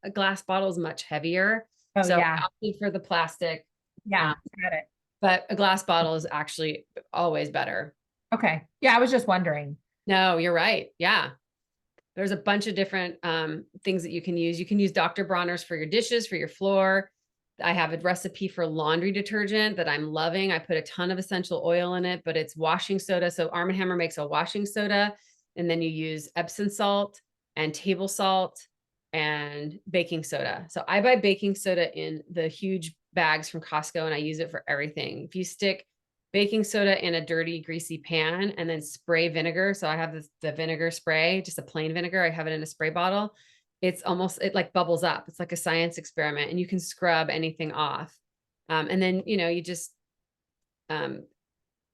[SPEAKER 1] a glass bottle is much heavier.
[SPEAKER 5] Oh,
[SPEAKER 1] so
[SPEAKER 5] yeah.
[SPEAKER 1] I opted for the plastic.
[SPEAKER 5] Yeah, got it.
[SPEAKER 1] But a glass bottle is actually always better.
[SPEAKER 5] Okay. Yeah, I was just wondering.
[SPEAKER 1] No, you're right. Yeah. There's a bunch of different things that you can use. You can use Dr. Bronner's for your dishes, for your floor. I have a recipe for laundry detergent that I'm loving. I put a ton of essential oil in it, but it's washing soda. So Arm & Hammer makes a washing soda, and then you use Epsom salt and table salt and baking soda. So I buy baking soda in the huge bags from Costco, and I use it for everything. If you stick baking soda in a dirty, greasy pan and then spray vinegar. So I have the vinegar spray, just a plain vinegar. I have it in a spray bottle. It like bubbles up. It's like a science experiment and you can scrub anything off. And then, you just,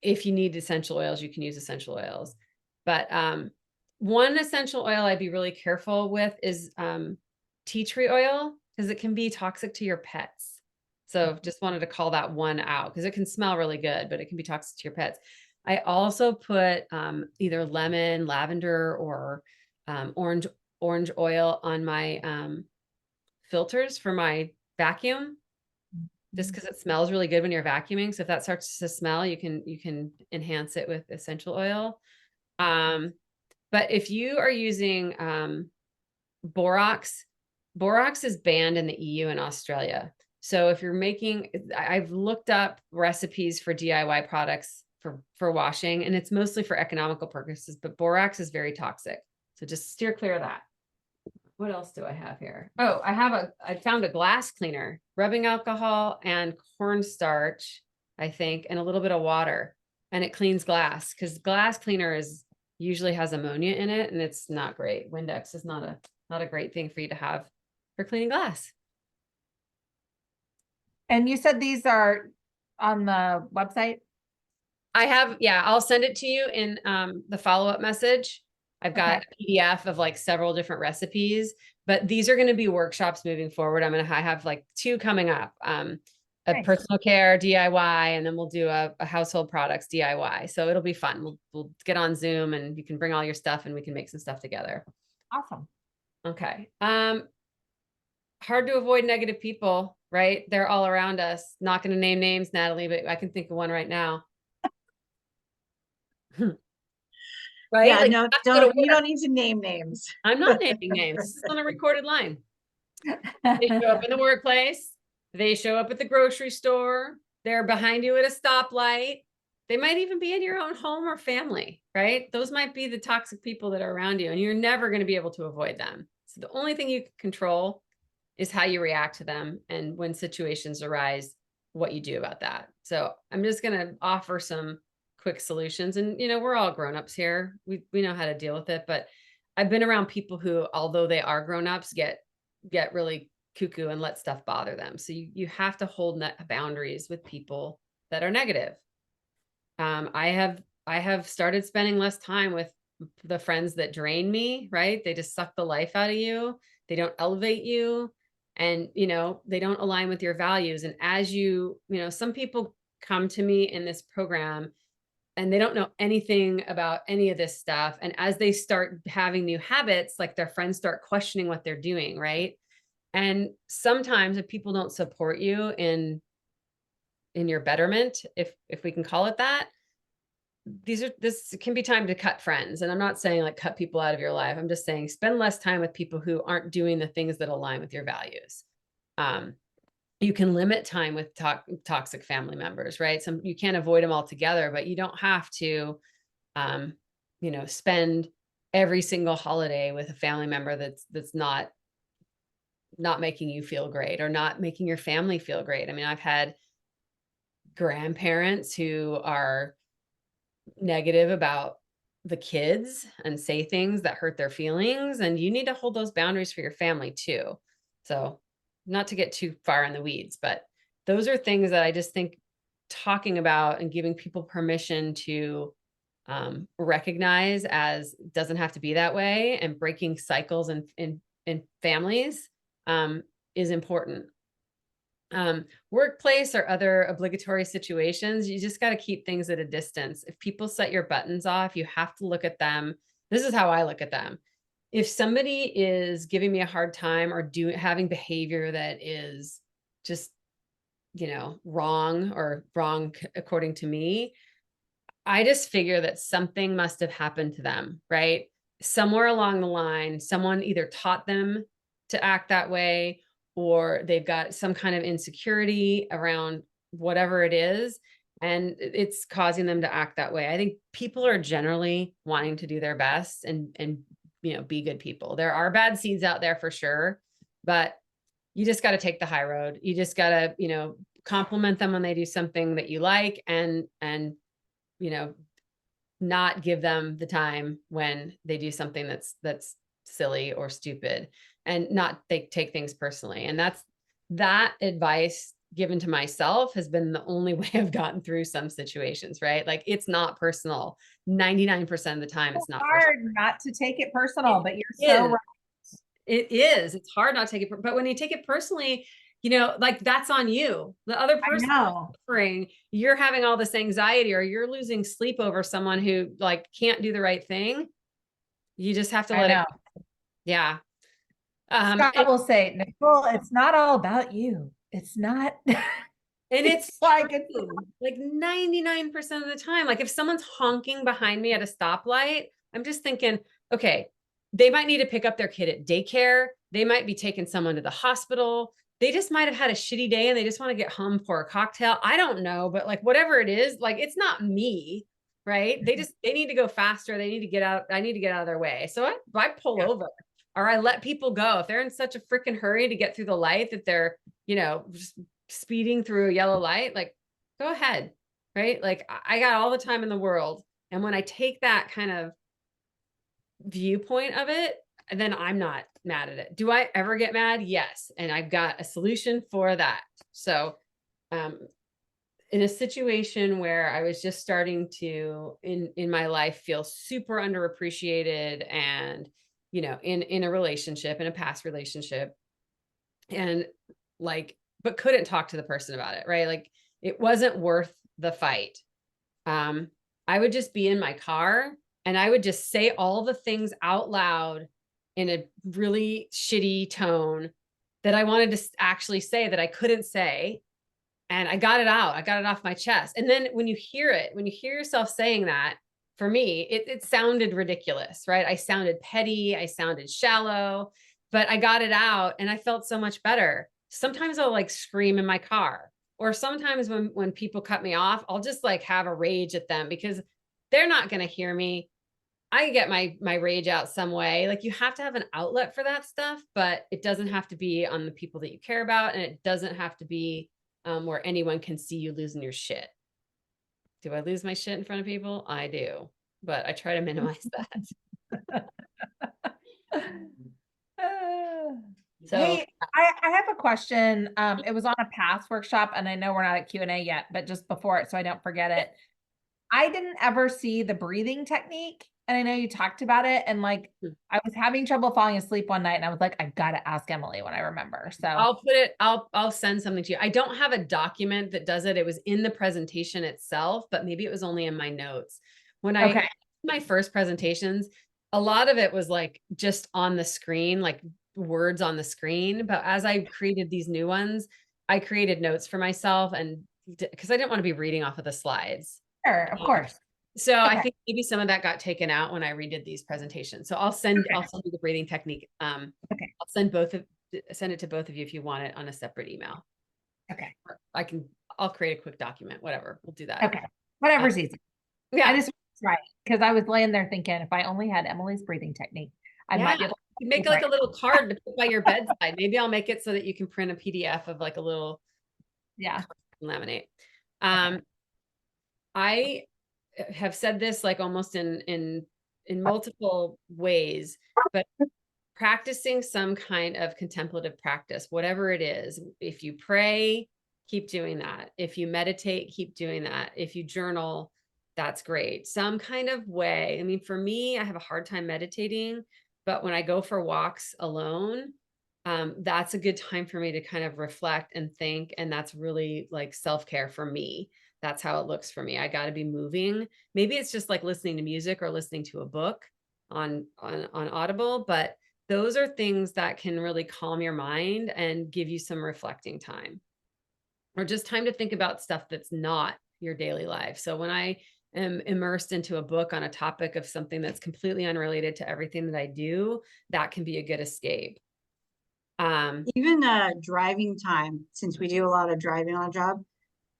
[SPEAKER 1] if you need essential oils, you can use essential oils. But one essential oil I'd be really careful with is tea tree oil because it can be toxic to your pets. So just wanted to call that one out because it can smell really good, but it can be toxic to your pets. I also put either lemon, lavender, or orange oil on my filters for my vacuum, just because it smells really good when you're vacuuming. So if that starts to smell, you can enhance it with essential oil. But if you are using borax is banned in the EU and Australia. So if you're I've looked up recipes for DIY products for washing, and it's mostly for economical purposes, but borax is very toxic. So just steer clear of that. what else do I have here? Oh, I found a glass cleaner, rubbing alcohol and cornstarch, I think, and a little bit of water, and it cleans glass, because glass cleaner usually has ammonia in it, and it's not great. Windex is not a great thing for you to have for cleaning glass.
[SPEAKER 5] And you said these are on the website?
[SPEAKER 1] Yeah, I'll send it to you in the follow-up message. I've got a PDF of like several different recipes, but these are going to be workshops moving forward. I have like 2 coming up, a
[SPEAKER 5] Nice.
[SPEAKER 1] personal care DIY, and then we'll do a household products DIY. So it'll be fun. We'll get on Zoom, and you can bring all your stuff and we can make some stuff together.
[SPEAKER 5] Awesome.
[SPEAKER 1] Okay. Hard to avoid negative people, right? They're all around us. Not going to name names, Natalie, but I can think of one right now. Right?
[SPEAKER 4] Yeah,
[SPEAKER 1] Like,
[SPEAKER 4] no, you don't need to name names.
[SPEAKER 1] I'm not naming names. This is on a recorded line. They show up in the workplace. They show up at the grocery store. They're behind you at a stoplight. They might even be in your own home or family, right? Those might be the toxic people that are around you, and you're never going to be able to avoid them. So the only thing you can control is how you react to them, and when situations arise, what you do about that. So I'm just going to offer some quick solutions. And, we're all grown-ups here. We know how to deal with it, but I've been around people who, although they are grown-ups, get really cuckoo and let stuff bother them. So you have to hold boundaries with people that are negative. I have started spending less time with the friends that drain me, right? They just suck the life out of you. They don't elevate you, and, they don't align with your values. And as some people come to me in this program and they don't know anything about any of this stuff. And as they start having new habits, like their friends start questioning what they're doing, right? And sometimes if people don't support you in your betterment, if we can call it that, this can be time to cut friends. And I'm not saying like cut people out of your life. I'm just saying spend less time with people who aren't doing the things that align with your values. You can limit time with toxic family members, right? You can't avoid them altogether, but you don't have to, spend every single holiday with a family member that's not making you feel great, or not making your family feel great. I mean, I've had grandparents who are negative about the kids and say things that hurt their feelings, and you need to hold those boundaries for your family too. So, not to get too far in the weeds, but those are things that I just think talking about and giving people permission to recognize as doesn't have to be that way, and breaking cycles in families is important. Workplace or other obligatory situations, you just got to keep things at a distance. If people set your buttons off, you have to look at them. This is how I look at them. If somebody is giving me a hard time or having behavior that is just, wrong according to me, I just figure that something must have happened to them, right? Somewhere along the line, someone either taught them to act that way, or they've got some kind of insecurity around whatever it is, and it's causing them to act that way. I think people are generally wanting to do their best and be good people. There are bad seeds out there for sure, but you just got to take the high road. You just got to, compliment them when they do something that you like, and not give them the time when they do something that's silly or stupid, and not take things personally. And that advice given to myself has been the only way I've gotten through some situations, right? Like, it's not personal. 99% of the time, it's not
[SPEAKER 5] hard
[SPEAKER 1] personal.
[SPEAKER 5] not to take it personal, but you're so right.
[SPEAKER 1] It is. It's hard not to take it, but when you take it personally, like, that's on you. The other person suffering, you're having all this anxiety, or you're losing sleep over someone who like can't do the right thing. You just have to let it go. Yeah.
[SPEAKER 5] Scott will say, Nicole, it's not all about you. It's not.
[SPEAKER 1] And it's like 99% of the time, like if someone's honking behind me at a stoplight, I'm just thinking, okay, they might need to pick up their kid at daycare. They might be taking someone to the hospital. They just might have had a shitty day and they just want to get home for a cocktail. I don't know, but like whatever it is, like it's not me, right? They need to go faster. They need to get out. I need to get out of their way. So I pull over. or I let people go. If they're in such a freaking hurry to get through the light that they're, just speeding through a yellow light, like, go ahead, right? Like, I got all the time in the world. And when I take that kind of viewpoint of it, then I'm not mad at it. Do I ever get mad? Yes. And I've got a solution for that. So, in a situation where I was just starting to in my life feel super underappreciated and in a relationship, in a past relationship, and like but couldn't talk to the person about it, right? Like it wasn't worth the fight. I would just be in my car and I would just say all the things out loud in a really shitty tone that I wanted to actually say that I couldn't say. And I got it out. I got it off my chest. And then when you hear yourself saying that, for me, it sounded ridiculous, right? I sounded petty. I sounded shallow, but I got it out and I felt so much better. Sometimes I'll like scream in my car, or sometimes when people cut me off, I'll just like have a rage at them because they're not going to hear me. I get my rage out some way. Like you have to have an outlet for that stuff, but it doesn't have to be on the people that you care about. And it doesn't have to be where anyone can see you losing your shit. Do I lose my shit in front of people? I do, but I try to minimize that. So
[SPEAKER 5] Hey, I have a question. It was on a past workshop, and I know we're not at Q&A yet, but just before it, so I don't forget it. I didn't ever see the breathing technique, and I know you talked about it, and like I was having trouble falling asleep one night, and I was like, I gotta ask Emily when I remember. So
[SPEAKER 1] I'll send something to you. I don't have a document that does it. It was in the presentation itself, but maybe it was only in my notes. When I my first presentations, a lot of it was like just on the screen, like words on the screen. But as I created these new ones, I created notes for myself, and because I didn't want to be reading off of the slides.
[SPEAKER 5] Sure, of course.
[SPEAKER 1] So I think maybe some of that got taken out when I redid these presentations. So I'll send you the breathing technique. I'll send it to both of you if you want it on a separate email.
[SPEAKER 5] Okay.
[SPEAKER 1] I'll create a quick document, whatever. We'll do that.
[SPEAKER 5] Okay. Whatever's easy.
[SPEAKER 1] Yeah.
[SPEAKER 5] I just right because I was laying there thinking if I only had Emily's breathing technique, I might be able to
[SPEAKER 1] make like a little card to put by your bedside. Maybe I'll make it so that you can print a PDF of like a little laminate. I have said this like almost in multiple ways, but practicing some kind of contemplative practice, whatever it is. If you pray, keep doing that. If you meditate, keep doing that. If you journal, that's great. Some kind of way. I mean, for me, I have a hard time meditating, but when I go for walks alone, that's a good time for me to kind of reflect and think. And that's really like self-care for me. That's how it looks for me. I got to be moving. Maybe it's just like listening to music or listening to a book on Audible, but those are things that can really calm your mind and give you some reflecting time, or just time to think about stuff that's not your daily life. So when I am immersed into a book on a topic of something that's completely unrelated to everything that I do, that can be a good escape.
[SPEAKER 4] Even driving time, since we do a lot of driving on a job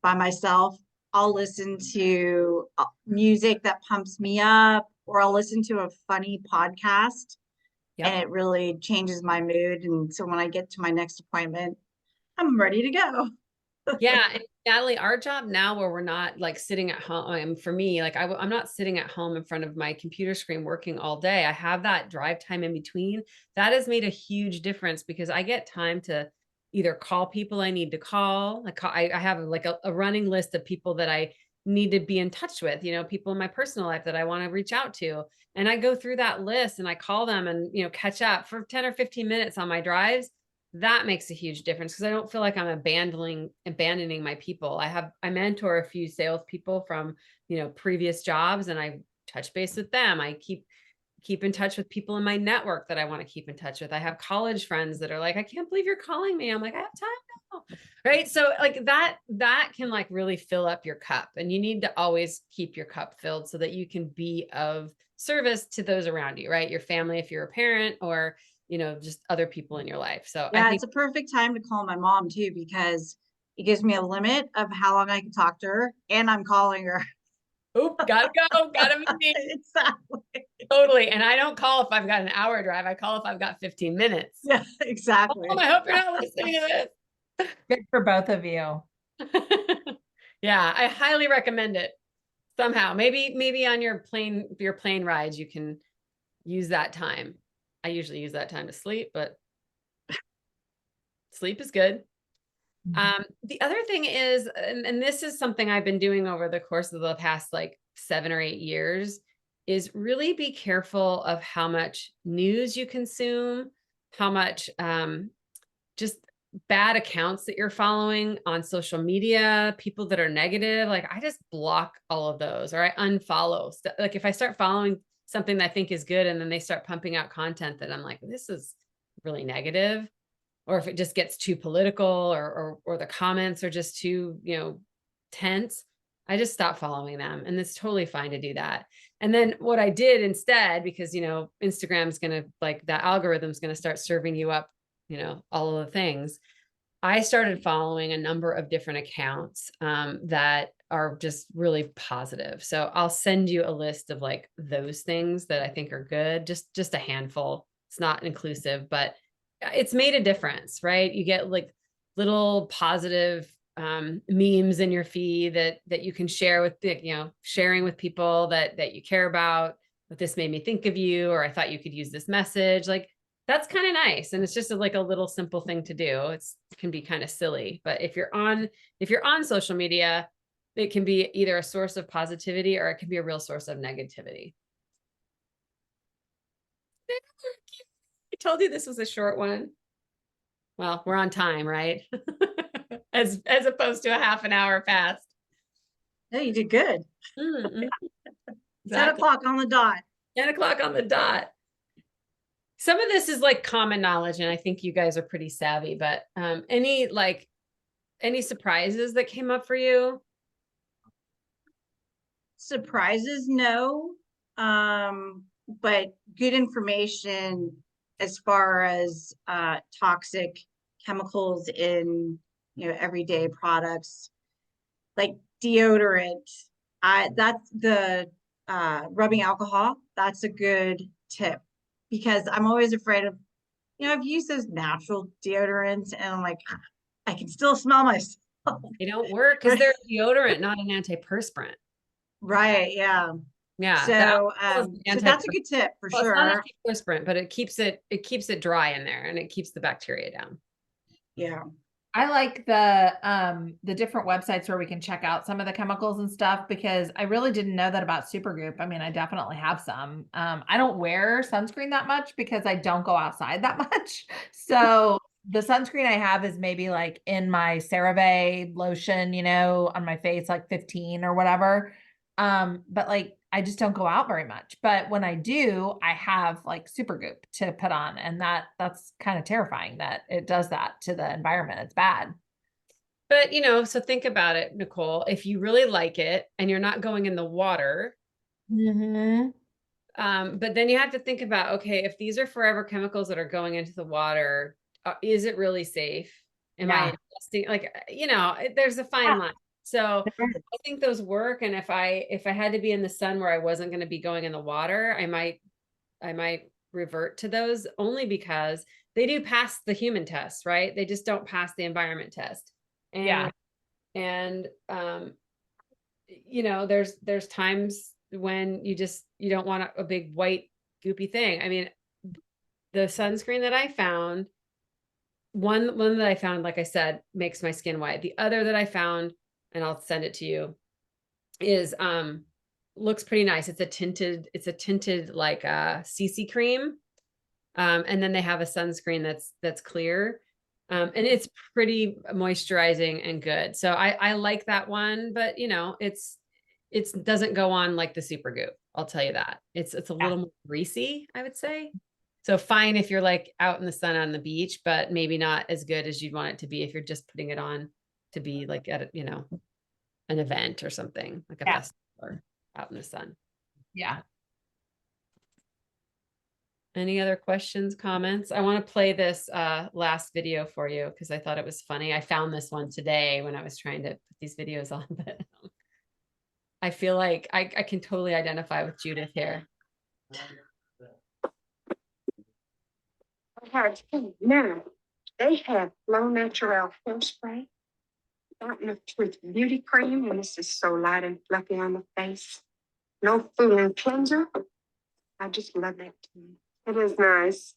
[SPEAKER 4] by myself, I'll listen to music that pumps me up, or I'll listen to a funny podcast. Yep. And it really changes my mood. And so when I get to my next appointment, I'm ready to go.
[SPEAKER 1] Yeah. And Natalie, our job now where we're not like sitting at home, for me, like I'm not sitting at home in front of my computer screen working all day. I have that drive time in between. That has made a huge difference because I get time to either call people I need to call. I have like a running list of people that I need to be in touch with, people in my personal life that I want to reach out to. And I go through that list and I call them and, catch up for 10 or 15 minutes on my drives. That makes a huge difference because I don't feel like I'm abandoning my people. I mentor a few salespeople from, previous jobs, and I touch base with them. I keep in touch with people in my network that I want to keep in touch with. I have college friends that are like, I can't believe you're calling me. I'm like, I have time now. Right. So like that can like really fill up your cup, and you need to always keep your cup filled so that you can be of service to those around you, right? Your family, if you're a parent, or, just other people in your life. So
[SPEAKER 4] yeah, it's a perfect time to call my mom too, because it gives me a limit of how long I can talk to her, and I'm calling her.
[SPEAKER 1] Oop, gotta go. Gotta meet.
[SPEAKER 4] Exactly.
[SPEAKER 1] Totally. Totally. And I don't call if I've got an hour drive. I call if I've got 15 minutes.
[SPEAKER 4] Yeah, exactly.
[SPEAKER 1] I hope you're not listening to
[SPEAKER 5] Good for both of you.
[SPEAKER 1] this. Yeah, I highly recommend it. Somehow, maybe on your plane rides, you can use that time. I usually use that time to sleep, but sleep is good. The other thing is, and this is something I've been doing over the course of the past like 7 or 8 years, is really be careful of how much news you consume, how much just bad accounts that you're following on social media, people that are negative. Like I just block all of those, or I unfollow. Like if I start following something that I think is good and then they start pumping out content that I'm like, this is really negative, or if it just gets too political or the comments are just too, tense, I just stop following them. And it's totally fine to do that. And then what I did instead, because, Instagram's going to like that algorithm's going to start serving you up, all of the things. I started following a number of different accounts that are just really positive. So I'll send you a list of like those things that I think are good, just a handful. It's not inclusive, but it's made a difference, right? You get like little positive memes in your feed that you can share with, sharing with people that you care about. But this made me think of you, or I thought you could use this message. Like that's kind of nice. And it's just like a little simple thing to do. It can be kind of silly, but if you're on social media, it can be either a source of positivity or it can be a real source of negativity. I told you this was a short one. Well, we're on time, right? as opposed to a half an hour past.
[SPEAKER 4] No, you did good.
[SPEAKER 1] Mm-hmm.
[SPEAKER 4] 10 o'clock on the dot.
[SPEAKER 1] 10 o'clock on the dot. Some of this is like common knowledge, and I think you guys are pretty savvy, but any surprises that came up for you?
[SPEAKER 4] Surprises, no. But good information as far as toxic chemicals in everyday products like deodorant. That's the rubbing alcohol. That's a good tip, because I'm always afraid of, I've used those natural deodorants and I'm like, I can still smell myself.
[SPEAKER 1] They don't work because they're a deodorant, not an antiperspirant.
[SPEAKER 4] Right. Yeah.
[SPEAKER 1] Yeah.
[SPEAKER 4] So, so that's a good tip for sure.
[SPEAKER 1] It's not antiperspirant, but it keeps it dry in there and it keeps the bacteria down.
[SPEAKER 4] Yeah.
[SPEAKER 5] I like the different websites where we can check out some of the chemicals and stuff, because I really didn't know that about Supergoop. I mean, I definitely have some. I don't wear sunscreen that much because I don't go outside that much. So the sunscreen I have is maybe like in my CeraVe lotion, on my face, like 15 or whatever. But like, I just don't go out very much. But when I do, I have like Supergoop to put on. And that's kind of terrifying that it does that to the environment. It's bad.
[SPEAKER 1] But, so think about it, Nicole, if you really like it and you're not going in the water,
[SPEAKER 5] Mm-hmm.
[SPEAKER 1] but then you have to think about, okay, if these are forever chemicals that are going into the water, is it really safe? Am I investing? Like, there's a fine line. So I think those work. And if I had to be in the sun where I wasn't going to be going in the water, I might revert to those, only because they do pass the human test, right? They just don't pass the environment test. And, there's times when you don't want a big white goopy thing. I mean, the sunscreen that I found, one that I found, like I said, makes my skin white. The other that I found, and I'll send it to you, is looks pretty nice. It's a tinted like CC cream. And then they have a sunscreen that's clear. And it's pretty moisturizing and good. So I like that one, but it doesn't go on like the Supergoop. I'll tell you that. It's a little more greasy, I would say. So fine if you're like out in the sun on the beach, but maybe not as good as you'd want it to be if you're just putting it on to be like at an event or something, like a festival or out in the sun.
[SPEAKER 5] Yeah.
[SPEAKER 1] Any other questions, comments? I want to play this last video for you because I thought it was funny. I found this one today when I was trying to put these videos on, but I feel like I can totally identify with Judith here.
[SPEAKER 2] had, now, they have Flow Natural hairspray, Fountain of Truth beauty cream, and this is so light and fluffy on the face. No fooling cleanser. I just love that. It is nice.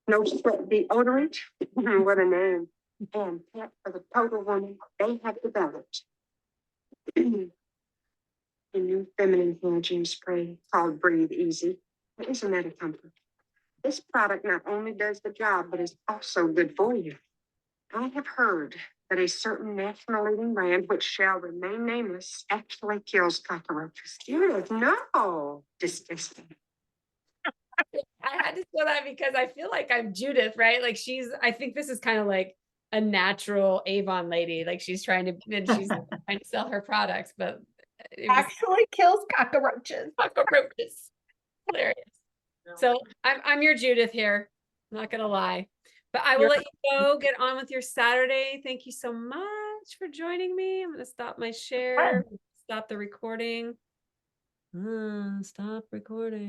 [SPEAKER 2] No sweat deodorant. What a name. And pet for the total woman they have developed. A new feminine hygiene spray called Breathe Easy. Isn't that a comfort? This product not only does the job, but is also good for you. I have heard that a certain national leading brand, which shall remain nameless, actually kills cockroaches. Judith, no. Disgusting.
[SPEAKER 1] I had to show that because I feel like I'm Judith, right? Like I think this is kind of like a natural Avon lady. Like she's trying to sell her products, but it was
[SPEAKER 5] Actually kills cockroaches.
[SPEAKER 1] cockroaches. Hilarious. So I'm your Judith here. I'm not gonna lie. But I will let you go, get on with your Saturday. Thank you so much for joining me. I'm gonna stop my share, stop the recording. Stop recording.